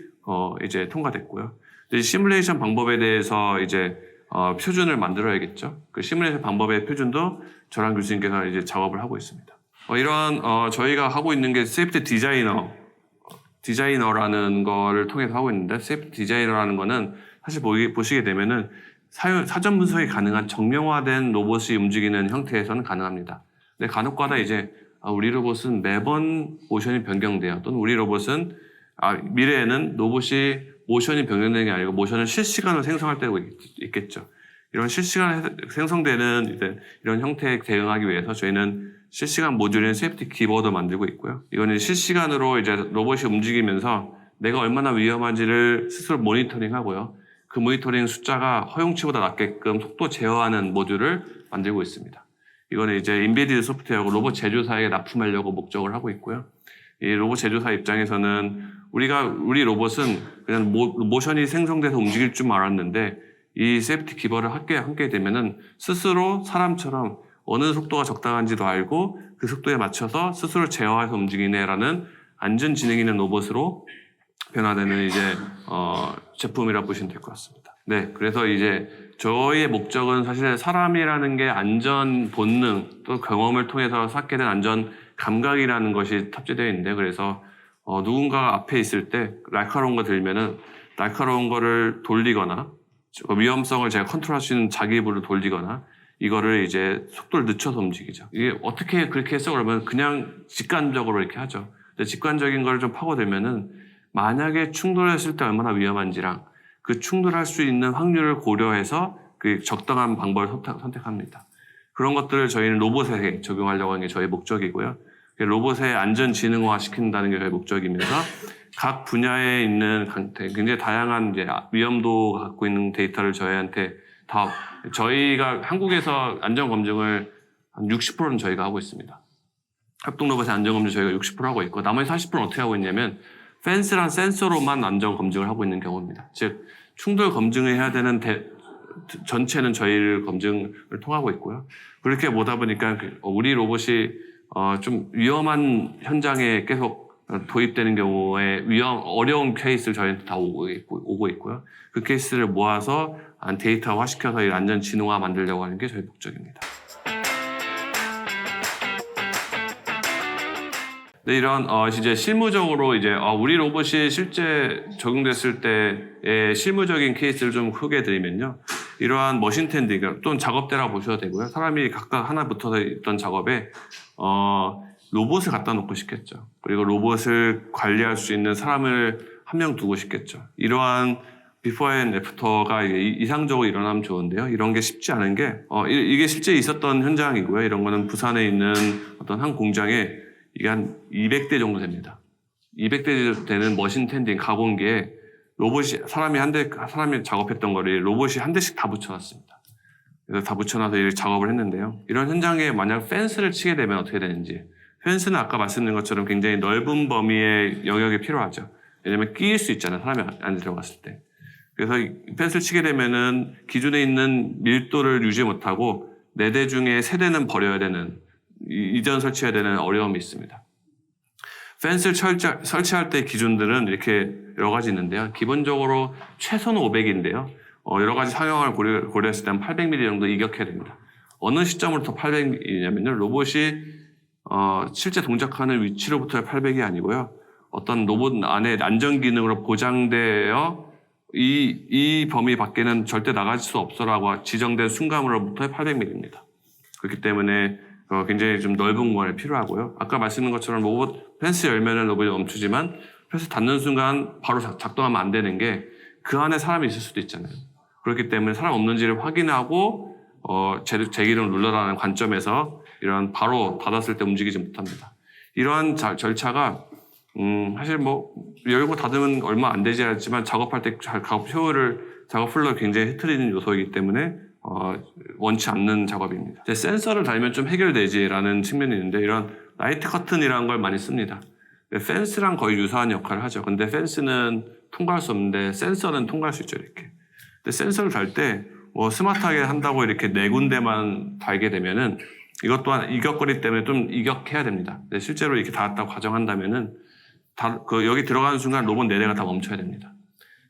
이제 통과됐고요. 이제 시뮬레이션 방법에 대해서 이제 표준을 만들어야겠죠. 그 시뮬레이션 방법의 표준도 저랑 교수님께서 이제 작업을 하고 있습니다. 이러한 저희가 하고 있는 게 세이프티 디자이너라는 거를 통해서 하고 있는데 세이프티 디자이너라는 거는 사실 보시게 되면은 사전 분석이 가능한 정형화된 로봇이 움직이는 형태에서는 가능합니다. 근데 간혹가다 이제 우리 로봇은 매번 모션이 변경돼요. 또는 우리 로봇은 미래에는 로봇이 모션이 변경되는 게 아니고 모션을 실시간으로 생성할 때가 있겠죠. 이런 실시간 생성되는 이제 이런 형태에 대응하기 위해서 저희는 실시간 모듈인 세이프티 키보드 만들고 있고요. 이거는 실시간으로 이제 로봇이 움직이면서 내가 얼마나 위험한지를 스스로 모니터링하고요. 그 모니터링 숫자가 허용치보다 낮게끔 속도 제어하는 모듈을 만들고 있습니다. 이거는 이제 인베디드 소프트웨어고 로봇 제조사에게 납품하려고 목적을 하고 있고요. 이 로봇 제조사 입장에서는 우리 로봇은 그냥 모션이 생성돼서 움직일 줄 알았는데 이 세이프티 기버를 함께 되면은 스스로 사람처럼 어느 속도가 적당한지도 알고 그 속도에 맞춰서 스스로 제어해서 움직이네라는 안전 지능 있는 로봇으로 변화되는 이제 제품이라고 보시면 될 것 같습니다. 네, 그래서 이제 저희의 목적은 사실 사람이라는 게 안전 본능 또 경험을 통해서 쌓게 된 안전 감각이라는 것이 탑재되어 있는데 그래서 누군가 앞에 있을 때 날카로운 거 들면은 날카로운 거를 돌리거나 위험성을 제가 컨트롤할 수 있는 자기 입으로 돌리거나 이거를 이제 속도를 늦춰서 움직이죠. 이게 어떻게 그렇게 했어? 그러면 그냥 직관적으로 이렇게 하죠. 근데 직관적인 걸 좀 파고들면은 만약에 충돌했을 때 얼마나 위험한지랑 그 충돌할 수 있는 확률을 고려해서 그 적당한 방법을 선택합니다. 그런 것들을 저희는 로봇에 적용하려고 하는 게 저희 목적이고요. 로봇의 안전 지능화 시킨다는 게 저희 목적이면서 각 분야에 있는 굉장히 다양한 이제 위험도 갖고 있는 데이터를 저희한테 저희가 한국에서 안전 검증을 한 60%는 저희가 하고 있습니다. 협동 로봇의 안전 검증 저희가 60% 하고 있고 나머지 40%는 어떻게 하고 있냐면 펜스랑 센서로만 안전 검증을 하고 있는 경우입니다. 즉 충돌 검증을 해야 되는 전체는 저희를 검증을 통하고 있고요. 그렇게 보다 보니까 우리 로봇이 좀 위험한 현장에 계속 도입되는 경우에 어려운 케이스를 저희한테 다 오고 있고요. 그 케이스를 모아서 데이터화시켜서 이 안전 진흥화 만들려고 하는 게 저희 목적입니다. 네, 이런 이제 실무적으로 이제 우리 로봇이 실제 적용됐을 때의 실무적인 케이스를 좀 크게 드리면요. 이러한 머신 텐딩 또는 작업대라고 보셔도 되고요. 사람이 각각 하나 붙어서 있던 작업에 로봇을 갖다 놓고 싶겠죠. 그리고 로봇을 관리할 수 있는 사람을 한 명 두고 싶겠죠. 이러한 비포 앤 애프터가 이상적으로 일어나면 좋은데요. 이런 게 쉽지 않은 게 이게 실제 있었던 현장이고요. 이런 거는 부산에 있는 어떤 한 공장에 이게 한 200대 정도 됩니다. 200대 되는 머신 텐딩 가공기에 로봇이 사람이 작업했던 거를 로봇이 한 대씩 다 붙여놨습니다. 그래서 다 붙여놔서 이 작업을 했는데요. 이런 현장에 만약 펜스를 치게 되면 어떻게 되는지. 펜스는 아까 말씀드린 것처럼 굉장히 넓은 범위의 영역이 필요하죠. 왜냐면 끼일 수 있잖아요. 사람이 안에 들어갔을 때. 그래서 이 펜스를 치게 되면은 기존에 있는 밀도를 유지 못하고 4대 중에 3대는 버려야 되는 이전 설치해야 되는 어려움이 있습니다. 펜스를 설치할 때 기준들은 이렇게 여러 가지 있는데요. 기본적으로 최소는 500인데요. 여러 가지 상용을 고려했을 때는 800mm 정도 이격해야 됩니다. 어느 시점으로부터 800이냐면요. 로봇이 실제 동작하는 위치로부터의 800이 아니고요. 어떤 로봇 안에 안전 기능으로 보장되어 이 범위 밖에는 절대 나갈 수 없어라고 지정된 순간으로부터의 800mm입니다. 그렇기 때문에 굉장히 좀 넓은 공간이 필요하고요. 아까 말씀드린 것처럼 로봇 펜스 열면은 로봇이 멈추지만 펜스 닫는 순간 바로 작동하면 안 되는 게 그 안에 사람이 있을 수도 있잖아요. 그렇기 때문에 사람 없는지를 확인하고 제 기름을 눌러라는 관점에서 이런 바로 닫았을 때 움직이지 못합니다. 이러한 절차가 사실 뭐 열고 닫으면 얼마 안 되지 않지만 작업할 때 작업 플로우를 굉장히 흐트리는 요소이기 때문에 원치 않는 작업입니다. 센서를 달면 좀 해결되지라는 측면이 있는데 이런 라이트 커튼이라는 걸 많이 씁니다. 펜스랑 거의 유사한 역할을 하죠. 근데 펜스는 통과할 수 없는데 센서는 통과할 수 있죠, 이렇게. 근데 센서를 달 때 스마트하게 한다고 이렇게 4군데만 달게 되면은 이것 또한 이격거리 때문에 좀 이격해야 됩니다. 근데 실제로 이렇게 닿았다고 가정한다면은 여기 들어가는 순간 로봇 4대가 다 멈춰야 됩니다.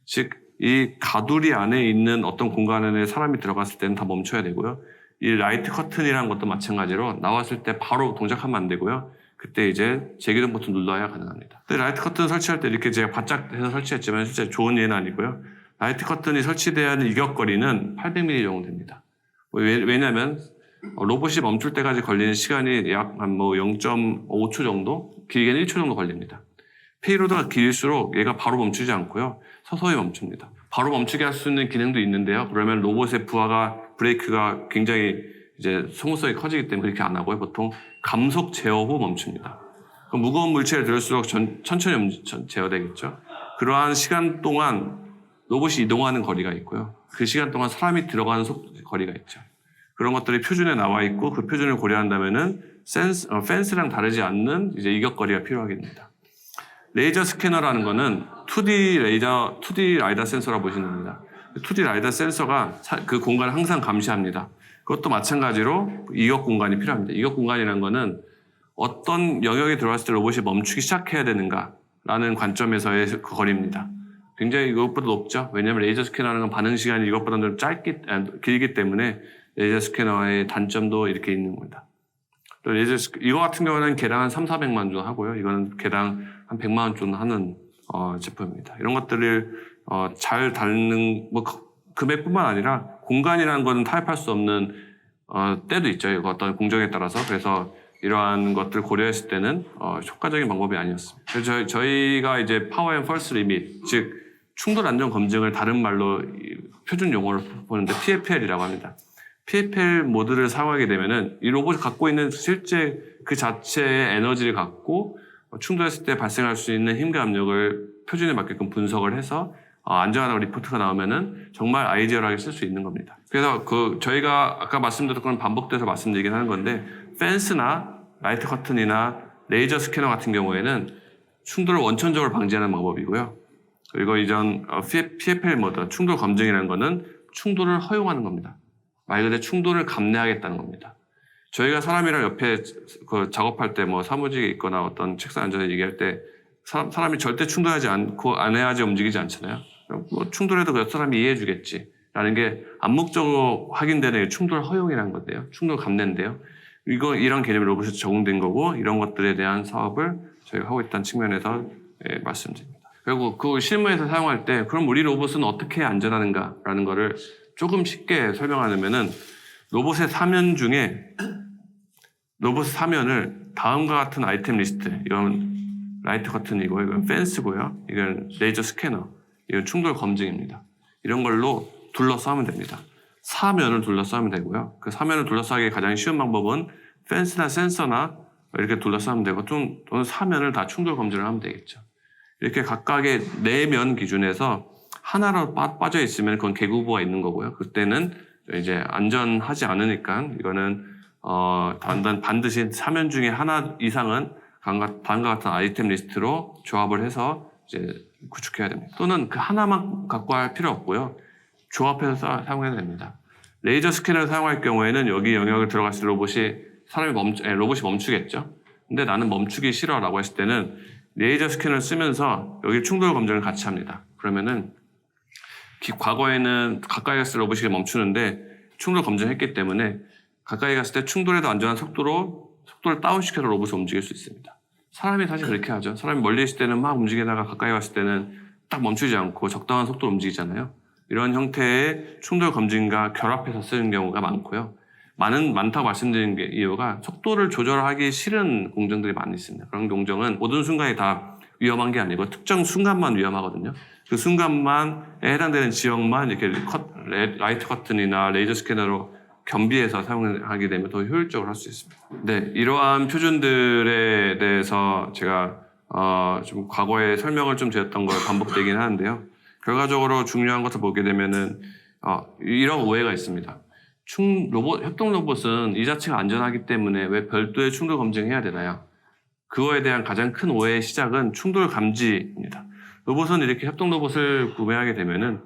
즉, 이 가두리 안에 있는 어떤 공간 안에 사람이 들어갔을 때는 다 멈춰야 되고요. 이 라이트 커튼이라는 것도 마찬가지로 나왔을 때 바로 동작하면 안 되고요. 그때 이제 제기등 버튼 눌러야 가능합니다. 근데 라이트 커튼 설치할 때 이렇게 제가 바짝 해서 설치했지만 실제 좋은 예는 아니고요. 라이트 커튼이 설치돼야 하는 이격거리는 800mm 정도 됩니다. 왜냐하면 로봇이 멈출 때까지 걸리는 시간이 약 한 0.5초 정도, 길게는 1초 정도 걸립니다. 페이로드가 길수록 얘가 바로 멈추지 않고요. 서서히 멈춥니다. 바로 멈추게 할 수 있는 기능도 있는데요. 그러면 로봇의 브레이크가 굉장히 이제 소모성이 커지기 때문에 그렇게 안 하고요. 보통 감속 제어 후 멈춥니다. 그럼 무거운 물체를 들을수록 천천히 제어되겠죠. 그러한 시간 동안 로봇이 이동하는 거리가 있고요. 그 시간 동안 사람이 들어가는 거리가 있죠. 그런 것들이 표준에 나와 있고 그 표준을 고려한다면은 펜스랑 다르지 않는 이제 이격거리가 필요하게 됩니다. 레이저 스캐너라는 거는 2D 라이다 센서라고 보시면 됩니다. 2D 라이다 센서가 그 공간을 항상 감시합니다. 그것도 마찬가지로 이격 공간이 필요합니다. 이격 공간이라는 거는 어떤 영역에 들어왔을 때 로봇이 멈추기 시작해야 되는가라는 관점에서의 그 거리입니다. 굉장히 이것보다 높죠. 왜냐하면 레이저 스캐너라는 건 반응 시간이 이것보다 좀 길기 때문에 레이저 스캐너의 단점도 이렇게 있는 겁니다. 또 이거 같은 경우는 개당 한 300~400만 원 정도 하고요. 이거는 개당 한 100만 원 정도 하는 제품입니다. 이런 것들을 잘 다루는 금액뿐만 아니라 공간이라는 거는 타협할 수 없는 때도 있죠. 이거 어떤 공정에 따라서. 그래서 이러한 것들을 고려했을 때는 효과적인 방법이 아니었습니다. 그래서 저희가 이제 파워 앤 펄스 리밋, 즉 충돌 안전 검증을 다른 말로 표준 용어로 보는데 PFL이라고 합니다. PFL 모드를 사용하게 되면은 이 로봇이 갖고 있는 실제 그 자체의 에너지를 갖고 충돌했을 때 발생할 수 있는 힘과 압력을 표준에 맞게끔 분석을 해서 안전하다고 리포트가 나오면은 정말 아이디어하게 쓸 수 있는 겁니다. 그래서 저희가 아까 말씀드렸던 건 반복돼서 말씀드리긴 하는 건데 펜스나 라이트 커튼이나 레이저 스캐너 같은 경우에는 충돌을 원천적으로 방지하는 방법이고요. 그리고 이전 PFL 모드, 충돌 검증이라는 거는 충돌을 허용하는 겁니다. 말 그대로 충돌을 감내하겠다는 겁니다. 저희가 사람이랑 옆에 작업할 때 사무직에 있거나 어떤 책상 앉아서 얘기할 때 사람이 절대 충돌하지 않고 안 해야지 움직이지 않잖아요. 충돌해도 그 사람이 이해해 주겠지. 라는 게 암묵적으로 확인되는 충돌 허용이라는 건데요. 충돌 감내인데요. 이런 개념이 로봇에 적용된 거고 이런 것들에 대한 사업을 저희가 하고 있다는 측면에서 말씀드립니다. 그리고 그 실무에서 사용할 때 그럼 우리 로봇은 어떻게 안전하는가라는 거를 조금 쉽게 설명하려면은 로봇의 사면 중에 로봇 사면을 다음과 같은 아이템 리스트, 이건 라이트 커튼이고 이건 펜스고요. 이건 레이저 스캐너, 이건 충돌 검증입니다. 이런 걸로 둘러싸면 됩니다. 사면을 둘러싸면 되고요. 그 사면을 둘러싸기 가장 쉬운 방법은 펜스나 센서나 이렇게 둘러싸면 되고 또는 사면을 다 충돌 검증을 하면 되겠죠. 이렇게 각각의 4면 기준에서 하나로 빠져 있으면 그건 개구부가 있는 거고요. 그때는 이제 안전하지 않으니까 이거는 반드시 사면 중에 하나 이상은 다음과 같은 아이템 리스트로 조합을 해서 이제 구축해야 됩니다. 또는 그 하나만 갖고 할 필요 없고요. 조합해서 사용해야 됩니다. 레이저 스캐너를 사용할 경우에는 여기 영역을 들어갔을 때 로봇이 멈추겠죠. 근데 나는 멈추기 싫어라고 했을 때는 레이저 스캐너를 쓰면서 여기 충돌 검증을 같이 합니다. 그러면은 과거에는 가까이 갔을 때 로봇이 멈추는데 충돌 검증했기 때문에 가까이 갔을 때 충돌에도 안전한 속도를 다운시켜서 로봇을 움직일 수 있습니다. 사람이 사실 그렇게 하죠. 사람이 멀리 있을 때는 막 움직이다가 가까이 갔을 때는 딱 멈추지 않고 적당한 속도로 움직이잖아요. 이런 형태의 충돌 검증과 결합해서 쓰는 경우가 많고요. 많다고 말씀드린 이유가 속도를 조절하기 싫은 공정들이 많이 있습니다. 그런 공정은 모든 순간에 다 위험한 게 아니고 특정 순간만 위험하거든요. 그 순간만에 해당되는 지역만 이렇게 라이트 커튼이나 레이저 스캐너로 겸비해서 사용하게 되면 더 효율적으로 할 수 있습니다. 네, 이러한 표준들에 대해서 제가 좀 과거에 설명을 좀 드렸던 걸 반복되긴 하는데요. 결과적으로 중요한 것을 보게 되면은 이런 오해가 있습니다. 협동 로봇은 이 자체가 안전하기 때문에 왜 별도의 충돌 검증해야 되나요? 그거에 대한 가장 큰 오해의 시작은 충돌 감지입니다. 로봇은 이렇게 협동 로봇을 구매하게 되면은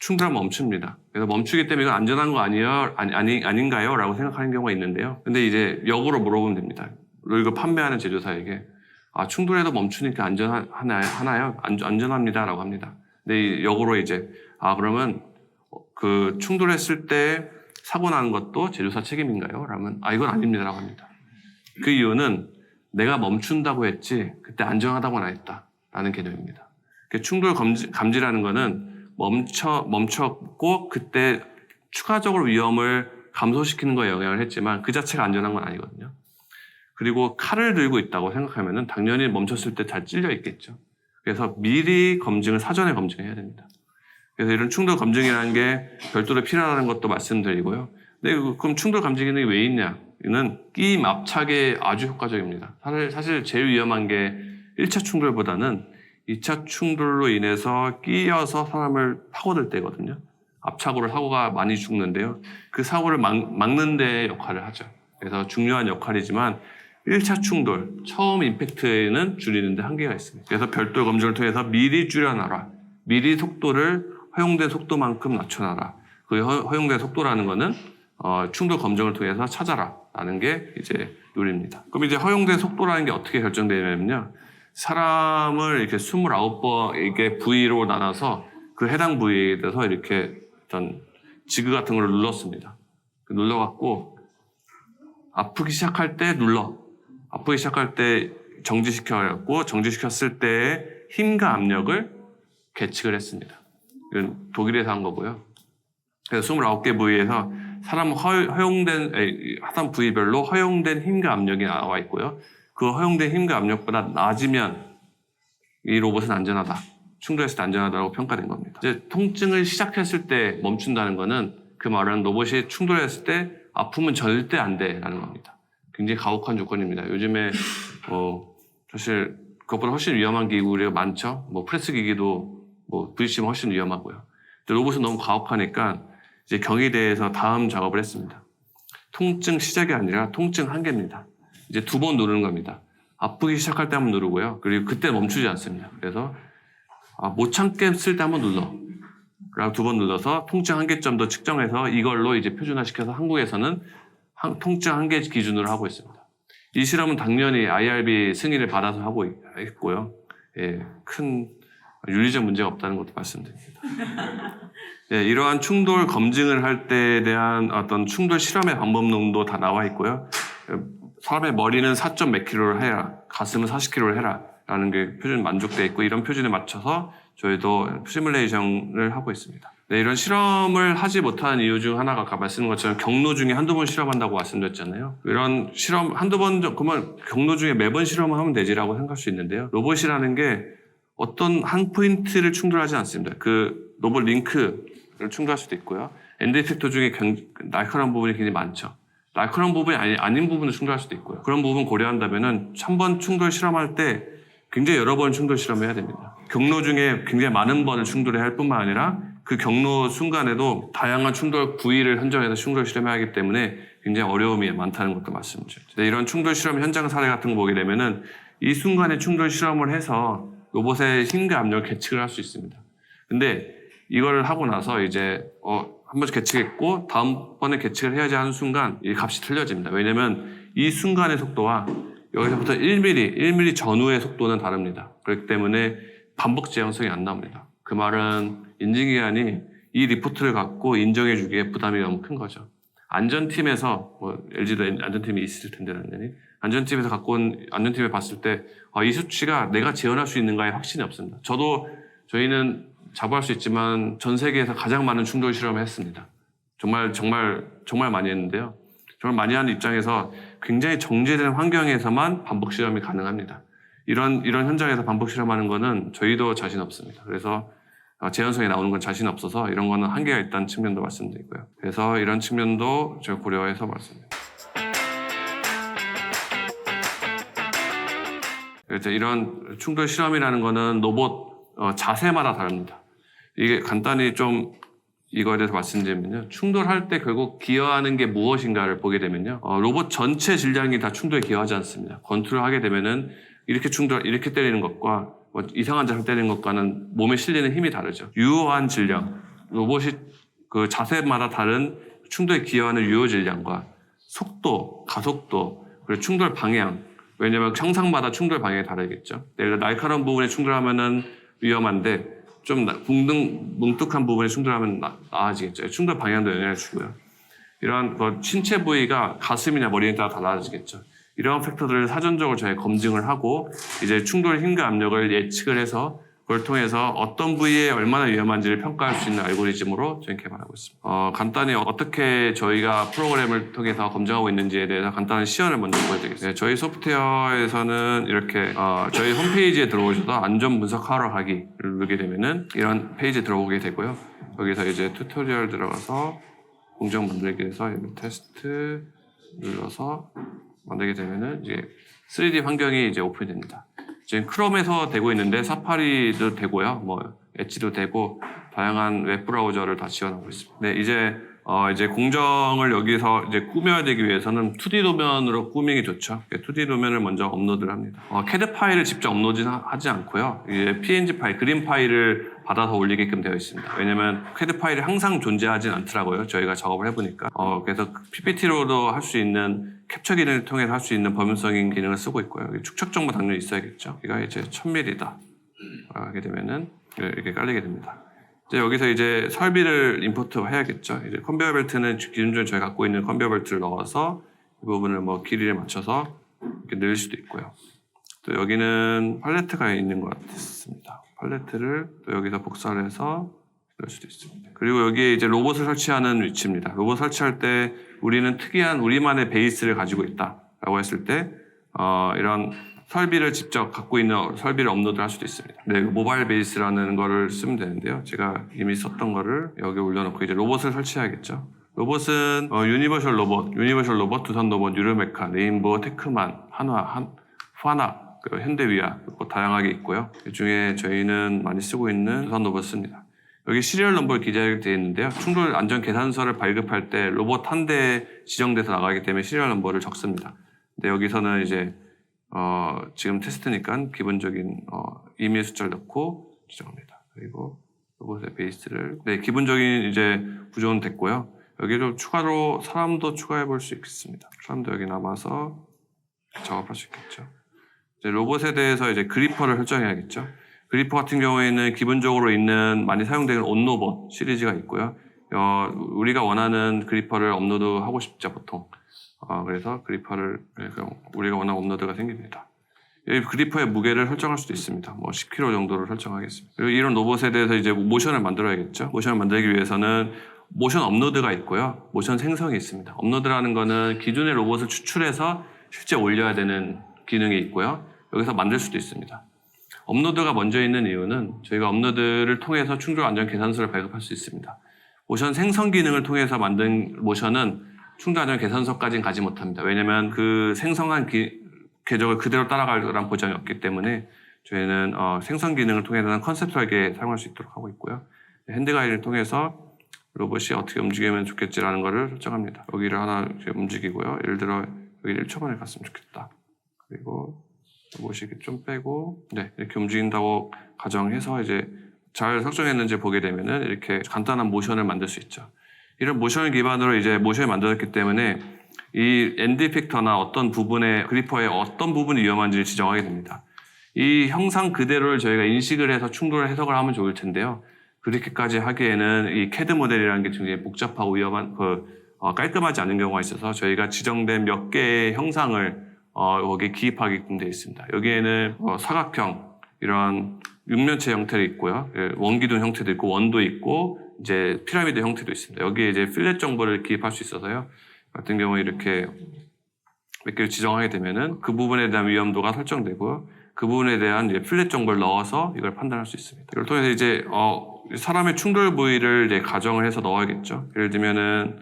충돌하면 멈춥니다. 그래서 멈추기 때문에 이건 안전한 거 아닌가요? 라고 생각하는 경우가 있는데요. 근데 이제 역으로 물어보면 됩니다. 이거 판매하는 제조사에게 충돌해도 멈추니까 안전하나요? 안전합니다. 라고 합니다. 근데 역으로 이제 그러면 그 충돌했을 때 사고 나는 것도 제조사 책임인가요? 라면 이건 아닙니다. 라고 합니다. 그 이유는 내가 멈춘다고 했지 그때 안전하다고는 안 했다. 라는 개념입니다. 충돌 감지라는 거는 멈췄고 그때 추가적으로 위험을 감소시키는 거에 영향을 했지만 그 자체가 안전한 건 아니거든요. 그리고 칼을 들고 있다고 생각하면은 당연히 멈췄을 때 잘 찔려 있겠죠. 그래서 미리 사전에 검증해야 됩니다. 그래서 이런 충돌 검증이라는 게 별도로 필요하다는 것도 말씀드리고요. 근데 그럼 충돌 감지 기능이 왜 있냐? 이는 끼임 압착에 아주 효과적입니다. 사실 제일 위험한 게 1차 충돌보다는 2차 충돌로 인해서 끼어서 사람을 파고들 때거든요. 압착으로 사고가 많이 죽는데요. 그 사고를 막는 데 역할을 하죠. 그래서 중요한 역할이지만 1차 충돌, 처음 임팩트에는 줄이는 데 한계가 있습니다. 그래서 별도 검증을 통해서 미리 줄여놔라. 미리 속도를 허용된 속도만큼 낮춰놔라. 그 허용된 속도라는 거는 충돌 검증을 통해서 찾아라. 라는 게 이제 룰입니다. 그럼 이제 허용된 속도라는 게 어떻게 결정되냐면요. 사람을 이렇게 29번 이렇게 부위로 나눠서 그 해당 부위에 대해서 이렇게 어떤 지그 같은 걸 눌렀습니다. 눌러갖고 아프기 시작할 때 아프기 시작할 때 정지시켜갖고 정지시켰을 때의 힘과 압력을 계측을 했습니다. 이건 독일에서 한 거고요. 그래서 29개 부위에서 사람 하단 부위별로 허용된 힘과 압력이 나와 있고요. 그 허용된 힘과 압력보다 낮으면 이 로봇은 안전하다. 충돌했을 때 안전하다고 평가된 겁니다. 이제 통증을 시작했을 때 멈춘다는 거는 그 말은 로봇이 충돌했을 때 아프면 절대 안 돼라는 겁니다. 굉장히 가혹한 조건입니다. 요즘에 사실 그것보다 훨씬 위험한 기구가 많죠. 프레스 기기도 부딪히면 훨씬 위험하고요. 근데 로봇은 너무 가혹하니까 이제 경희대에서 다음 작업을 했습니다. 통증 시작이 아니라 통증 한계입니다. 이제 2번 누르는 겁니다. 아프기 시작할 때 한번 누르고요. 그리고 그때 멈추지 않습니다. 그래서 못 참겠을 때 한번 눌러. 그리고 2번 눌러서 통증 한계점도 측정해서 이걸로 이제 표준화시켜서 한국에서는 통증 한계 기준으로 하고 있습니다. 이 실험은 당연히 IRB 승인을 받아서 하고 있고요. 큰 윤리적 문제가 없다는 것도 말씀드립니다. 이러한 충돌 검증을 할 때에 대한 어떤 충돌 실험의 방법론도 다 나와 있고요. 사람의 머리는 4점 몇 킬로를 해라, 가슴은 40킬로를 해라 라는 게 표준 만족되어 있고 이런 표준에 맞춰서 저희도 시뮬레이션을 하고 있습니다. 이런 실험을 하지 못하는 이유 중 하나가 아까 말씀드린 것처럼 경로 중에 한두 번 실험한다고 말씀드렸잖아요. 이런 실험 한두 번 그러면 경로 중에 매번 실험을 하면 되지라고 생각할 수 있는데요. 로봇이라는 게 어떤 한 포인트를 충돌하지 않습니다. 그 로봇 링크를 충돌할 수도 있고요. 엔드 이펙터 중에 날카로운 부분이 굉장히 많죠. 날카로운 부분이 아닌 부분을 충돌할 수도 있고요. 그런 부분 고려한다면은 한 번 충돌 실험할 때 굉장히 여러 번 충돌 실험해야 됩니다. 경로 중에 굉장히 많은 번을 충돌해야 할 뿐만 아니라 그 경로 순간에도 다양한 충돌 부위를 선정해서 충돌 실험해야 하기 때문에 굉장히 어려움이 많다는 것도 말씀드렸죠. 이런 충돌 실험 현장 사례 같은 거 보게 되면은 이 순간에 충돌 실험을 해서 로봇의 힘과 압력을 계측을 할 수 있습니다. 근데 이걸 하고 나서 이제 한 번씩 계측했고 다음번에 계측을 해야지 하는 순간 이 값이 틀려집니다. 왜냐면 이 순간의 속도와 여기서부터 1mm 전후의 속도는 다릅니다. 그렇기 때문에 반복 재현성이 안 나옵니다. 그 말은 인증기관이 이 리포트를 갖고 인정해 주기에 부담이 너무 큰 거죠. 안전팀에서 LG도 안전팀이 있을 텐데 당연히 안전팀에서 갖고 온 안전팀에 봤을 때 이 수치가 내가 재현할 수 있는가에 확신이 없습니다. 저희는 자부할 수 있지만 전 세계에서 가장 많은 충돌 실험을 했습니다. 정말 많이 했는데요. 정말 많이 하는 입장에서 굉장히 정제된 환경에서만 반복 실험이 가능합니다. 이런 현장에서 반복 실험하는 거는 저희도 자신 없습니다. 그래서 재현성이 나오는 건 자신 없어서 이런 거는 한계가 있다는 측면도 말씀드리고요. 그래서 이런 측면도 제가 고려해서 말씀드립니다. 그래서 이런 충돌 실험이라는 거는 로봇 자세마다 다릅니다. 이게 간단히 좀 이거에 대해서 말씀드리면요. 충돌할 때 결국 기여하는 게 무엇인가를 보게 되면요. 로봇 전체 질량이 다 충돌에 기여하지 않습니다. 권투를 하게 되면은 이렇게 때리는 것과 이상한 자세 때리는 것과는 몸에 실리는 힘이 다르죠. 유효한 질량, 로봇이 그 자세마다 다른 충돌에 기여하는 유효 질량과 속도, 가속도, 그리고 충돌 방향, 왜냐면 형상마다 충돌 방향이 다르겠죠. 예를 들어 날카로운 부분에 충돌하면은 위험한데 좀 뭉툭한 부분에 충돌하면 나아지겠죠. 충돌 방향도 영향을 주고요. 이러한 신체 부위가 가슴이나 머리에 따라 달라지겠죠. 이러한 팩터들을 사전적으로 저희 검증을 하고 이제 충돌 힘과 압력을 예측을 해서 그걸 통해서 어떤 부위에 얼마나 위험한지를 평가할 수 있는 알고리즘으로 저희 개발하고 있습니다. 간단히 어떻게 저희가 프로그램을 통해서 검증하고 있는지에 대해서 간단한 시연을 먼저 보여드리겠습니다. 저희 소프트웨어에서는 이렇게 저희 홈페이지에 들어오셔서 안전 분석하러 가기를 누르게 되면은 이런 페이지에 들어오게 되고요. 여기서 이제 튜토리얼 들어가서 공정 만들기에서 여기 테스트 눌러서 만들게 되면은 이제 3D 환경이 이제 오픈이 됩니다. 지금 크롬에서 되고 있는데 사파리도 되고요, 엣지도 되고 다양한 웹 브라우저를 다 지원하고 있습니다. 네, 이제 공정을 여기서 이제 꾸며야 되기 위해서는 2D 도면으로 꾸미기 좋죠. 2D 도면을 먼저 업로드를 합니다. CAD 파일을 직접 업로드하지 않고요. 이제 PNG 파일, 그림 파일을 받아서 올리게끔 되어 있습니다. 왜냐면 CAD 파일이 항상 존재하진 않더라고요. 저희가 작업을 해보니까. 그래서 PPT로도 할 수 있는 캡처 기능을 통해서 할 수 있는 범용성인 기능을 쓰고 있고요. 축척 정보 당연히 있어야겠죠. 이가 이제 1000mm다. 하게 되면은 이렇게 깔리게 됩니다. 이제 여기서 이제 설비를 임포트 해야겠죠. 이제 컨베이어 벨트는 기존적으로 저희 갖고 있는 컨베이어 벨트를 넣어서 이 부분을 길이를 맞춰서 이렇게 넣을 수도 있고요. 또 여기는 팔레트가 있는 것 같습니다. 팔레트를 또 여기서 복사를 해서 넣을 수도 있습니다. 그리고 여기에 이제 로봇을 설치하는 위치입니다. 로봇 설치할 때 우리는 특이한 우리만의 베이스를 가지고 있다라고 했을 때 이런 설비를 직접 갖고 있는 설비를 업로드할 수도 있습니다. 네, 모바일 베이스라는 거를 쓰면 되는데요. 제가 이미 썼던 거를 여기 올려놓고 이제 로봇을 설치해야겠죠. 로봇은 유니버셜 로봇, 두산 로봇, 유르메카, 레인보우, 테크만, 화나, 현대위아 다양하게 있고요. 이 중에 저희는 많이 쓰고 있는 두산 로봇 씁니다. 여기 시리얼 넘버를 기재되어 있는데요. 충돌 안전 계산서를 발급할 때 로봇 한 대 지정돼서 나가기 때문에 시리얼 넘버를 적습니다. 근데 여기서는 이제 지금 테스트니까 기본적인 이메일 숫자를 넣고 지정합니다. 그리고 로봇의 베이스를 기본적인 이제 구조는 됐고요. 여기로 추가로 사람도 추가해 볼 수 있겠습니다. 사람도 여기 남아서 작업할 수 있겠죠. 이제 로봇에 대해서 이제 그리퍼를 설정해야겠죠. 그리퍼 같은 경우에는 기본적으로 있는 많이 사용되는 온로봇 시리즈가 있고요. 우리가 원하는 그리퍼를 업로드하고 싶죠, 보통. 그래서 그리퍼를 우리가 원하는 업로드가 생깁니다. 이 그리퍼의 무게를 설정할 수도 있습니다. 10kg 정도를 설정하겠습니다. 그리고 이런 로봇에 대해서 이제 모션을 만들어야겠죠. 모션을 만들기 위해서는 모션 업로드가 있고요. 모션 생성이 있습니다. 업로드라는 거는 기존의 로봇을 추출해서 실제 올려야 되는 기능이 있고요. 여기서 만들 수도 있습니다. 업로드가 먼저 있는 이유는 저희가 업로드를 통해서 충돌 안전 계산서를 발급할 수 있습니다. 모션 생성 기능을 통해서 만든 모션은 충돌 안전 계산서까지는 가지 못합니다. 왜냐하면 그 생성한 궤적을 그대로 따라갈 거란 보장이 없기 때문에 저희는 생성 기능을 통해서는 컨셉트하게 사용할 수 있도록 하고 있고요. 핸드 가이드를 통해서 로봇이 어떻게 움직이면 좋겠지라는 것을 설정합니다. 여기를 하나 이렇게 움직이고요. 예를 들어 여기 1초 만에 갔으면 좋겠다. 그리고 로봇이 이렇게 좀 빼고 이렇게 움직인다고 가정해서 이제 잘 설정했는지 보게 되면은 이렇게 간단한 모션을 만들 수 있죠. 이런 모션을 기반으로 이제 모션을 만들었기 때문에 이 엔드 이펙터나 어떤 부분의 그리퍼의 어떤 부분이 위험한지를 지정하게 됩니다. 이 형상 그대로를 저희가 인식을 해서 충돌을 해석을 하면 좋을 텐데요. 그렇게까지 하기에는 이 CAD 모델이라는 게 굉장히 복잡하고 위험한 깔끔하지 않은 경우가 있어서 저희가 지정된 몇 개의 형상을 여기에 기입하게끔 되어 있습니다. 여기에는 사각형 이런 육면체 형태도 있고요. 원기둥 형태도 있고 원도 있고 이제 피라미드 형태도 있습니다. 여기에 이제 필렛 정보를 기입할 수 있어서요. 같은 경우에 이렇게 몇 개를 지정하게 되면은 그 부분에 대한 위험도가 설정되고요. 그 부분에 대한 이제 플랫 정보를 넣어서 이걸 판단할 수 있습니다. 이걸 통해서 이제 사람의 충돌 부위를 이제 가정을 해서 넣어야겠죠. 예를 들면은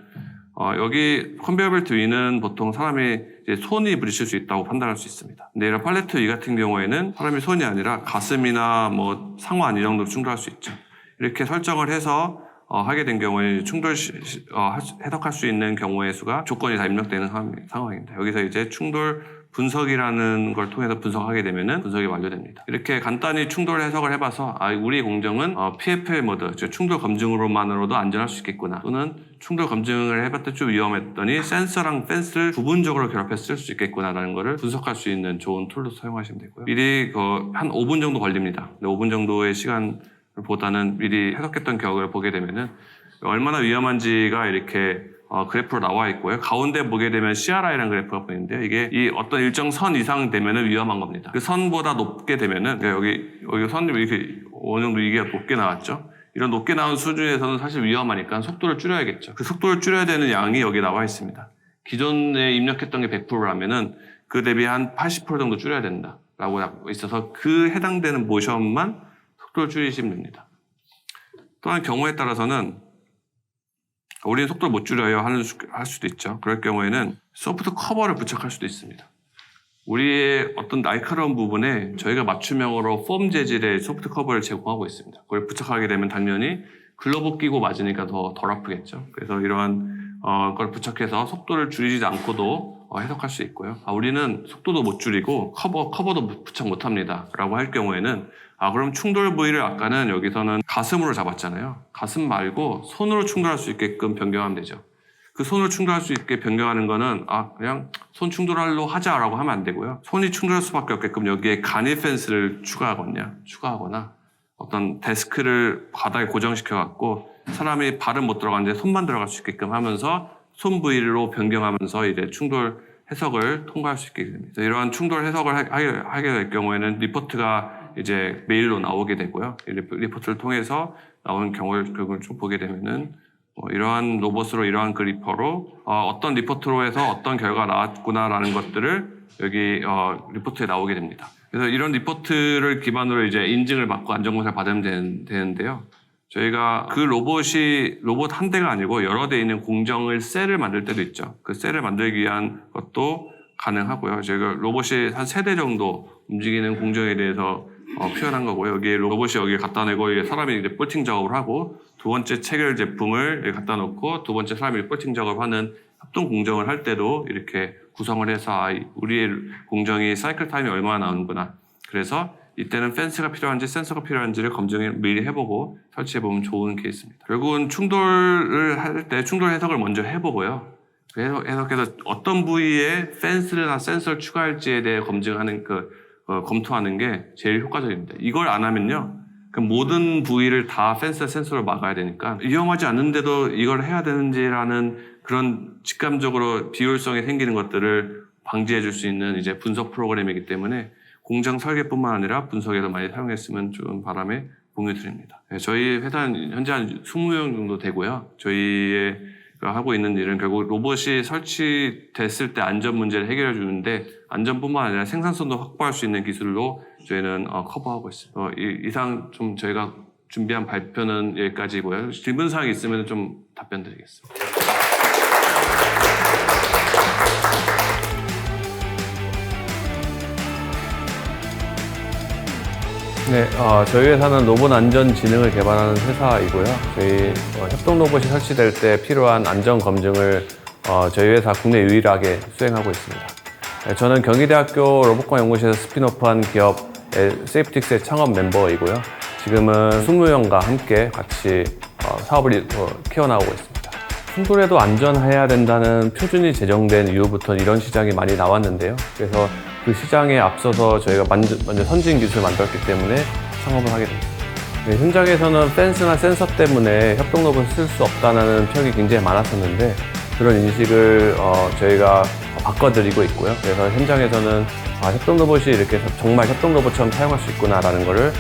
여기 컨베이어 벨트 위는 보통 사람이 이제 손이 부딪힐 수 있다고 판단할 수 있습니다. 근데 이런 팔레트 위 같은 경우에는 사람이 손이 아니라 가슴이나 뭐 상완 이 정도로 충돌할 수 있죠. 이렇게 설정을 해서 하게 된 경우에 충돌 해석할 수 있는 경우의 수가 조건이 다 입력되는 상황입니다. 여기서 이제 충돌 분석이라는 걸 통해서 분석하게 되면은 분석이 완료됩니다. 이렇게 간단히 충돌 해석을 해봐서 우리 공정은 PFL 모드, 즉 충돌 검증으로만으로도 안전할 수 있겠구나, 또는 충돌 검증을 해봤더니 좀 위험했더니 센서랑 펜스를 부분적으로 결합해서 쓸 수 있겠구나라는 거를 분석할 수 있는 좋은 툴로 사용하시면 되고요. 미리 한 5분 정도 걸립니다. 5분 정도의 시간보다는 미리 해석했던 격을 보게 되면은 얼마나 위험한지가 이렇게 그래프로 나와 있고요. 가운데 보게 되면 CRI라는 그래프가 보이는데요. 이게 이 어떤 일정 선 이상 되면은 위험한 겁니다. 그 선보다 높게 되면은, 여기 선이 이렇게 어느 정도 이게 높게 나왔죠. 이런 높게 나온 수준에서는 사실 위험하니까 속도를 줄여야겠죠. 그 속도를 줄여야 되는 양이 여기 나와 있습니다. 기존에 입력했던 게 100%라면은 그 대비 한 80% 정도 줄여야 된다라고 있어서 그 해당되는 모션만 속도를 줄이시면 됩니다. 또한 경우에 따라서는 우리는 속도를 못 줄여요 할 수도 있죠. 그럴 경우에는 소프트 커버를 부착할 수도 있습니다. 우리의 어떤 날카로운 부분에 저희가 맞춤형으로 폼 재질의 소프트 커버를 제공하고 있습니다. 그걸 부착하게 되면 당연히 글러브 끼고 맞으니까 덜 아프겠죠. 그래서 이러한 걸 부착해서 속도를 줄이지 않고도 해석할 수 있고요. 우리는 속도도 못 줄이고 커버도 부착 못 합니다 라고 할 경우에는 그럼 충돌 부위를 아까는 여기서는 가슴으로 잡았잖아요. 가슴 말고 손으로 충돌할 수 있게끔 변경하면 되죠. 그 손으로 충돌할 수 있게 변경하는 거는 그냥 손 충돌로 하자라고 하면 안 되고요. 손이 충돌할 수밖에 없게끔 여기에 간이 펜스를 추가하거나 어떤 데스크를 바닥에 고정시켜 갖고 사람이 발은 못 들어가는데 손만 들어갈 수 있게끔 하면서 손 부위로 변경하면서 이제 충돌 해석을 통과할 수 있게 됩니다. 이러한 충돌 해석을 하게 될 경우에는 리포트가 이제 메일로 나오게 되고요. 이 리포트를 통해서 나오는 경우를 좀 보게 되면은 이러한 로봇으로 이러한 그리퍼로 어떤 리포트로 해서 어떤 결과가 나왔구나라는 것들을 여기 리포트에 나오게 됩니다. 그래서 이런 리포트를 기반으로 이제 인증을 받고 안전검사를 받으면 되는데요. 저희가 그 로봇 한 대가 아니고 여러 대 있는 공정을 셀을 만들 때도 있죠. 그 셀을 만들기 위한 것도 가능하고요. 저희가 로봇이 한 3대 정도 움직이는 공정에 대해서 표현한 거고요. 여기 로봇이 여기 갖다 내고 사람이 이제 볼팅 작업을 하고, 두 번째 체결 제품을 여기 갖다 놓고 두 번째 사람이 볼팅 작업하는 합동 공정을 할 때도 이렇게 구성을 해서 우리의 공정이 사이클 타임이 얼마나 나오는구나. 그래서 이때는 펜스가 필요한지 센서가 필요한지를 검증을 미리 해보고 설치해보면 좋은 케이스입니다. 결국은 충돌을 할 때 충돌 해석을 먼저 해보고요. 해석해서 어떤 부위에 펜스나 센서를 추가할지에 대해 검토하는 게 제일 효과적입니다. 이걸 안 하면요, 그 모든 부위를 다 펜스, 센서로 막아야 되니까 위험하지 않은데도 이걸 해야 되는지라는 그런 직감적으로 비효율성이 생기는 것들을 방지해 줄 수 있는 이제 분석 프로그램이기 때문에 공장 설계뿐만 아니라 분석에도 많이 사용했으면 좋은 바람에 공유 드립니다. 저희 회사는 현재 한 20명 정도 되고요. 저희의 하고 있는 일은 결국 로봇이 설치됐을 때 안전 문제를 해결해 주는데, 안전뿐만 아니라 생산성도 확보할 수 있는 기술로 저희는 커버하고 있습니다. 이상 좀 저희가 준비한 발표는 여기까지고요. 질문사항이 있으면 좀 답변 드리겠습니다. 네, 저희 회사는 로봇 안전 지능을 개발하는 회사이고요. 저희 협동 로봇이 설치될 때 필요한 안전 검증을 저희 회사 국내 유일하게 수행하고 있습니다. 네, 저는 경희대학교 로봇과 연구실에서 스핀오프한 기업 세이프틱스의 창업 멤버이고요. 지금은 20명과 함께 같이 사업을 키워나가고 있습니다. 충돌에도 안전해야 된다는 표준이 제정된 이후부터 이런 시장이 많이 나왔는데요. 그래서 그 시장에 앞서서 저희가 먼저 선진 기술을 만들었기 때문에 창업을 하게 됩니다. 네, 현장에서는 펜스나 센서 때문에 협동 로봇을 쓸 수 없다는 평이 굉장히 많았었는데, 그런 인식을 저희가 바꿔드리고 있고요. 그래서 현장에서는 협동 로봇이 이렇게 정말 협동 로봇처럼 사용할 수 있구나라는 것을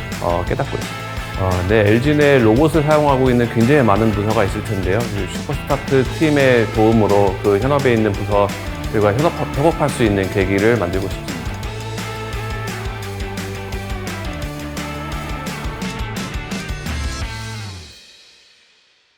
깨닫고 있습니다. 네, LG 내 로봇을 사용하고 있는 굉장히 많은 부서가 있을 텐데요. 슈퍼스타트 팀의 도움으로 그 현업에 있는 부서들과 협업할 수 있는 계기를 만들고 싶습니다.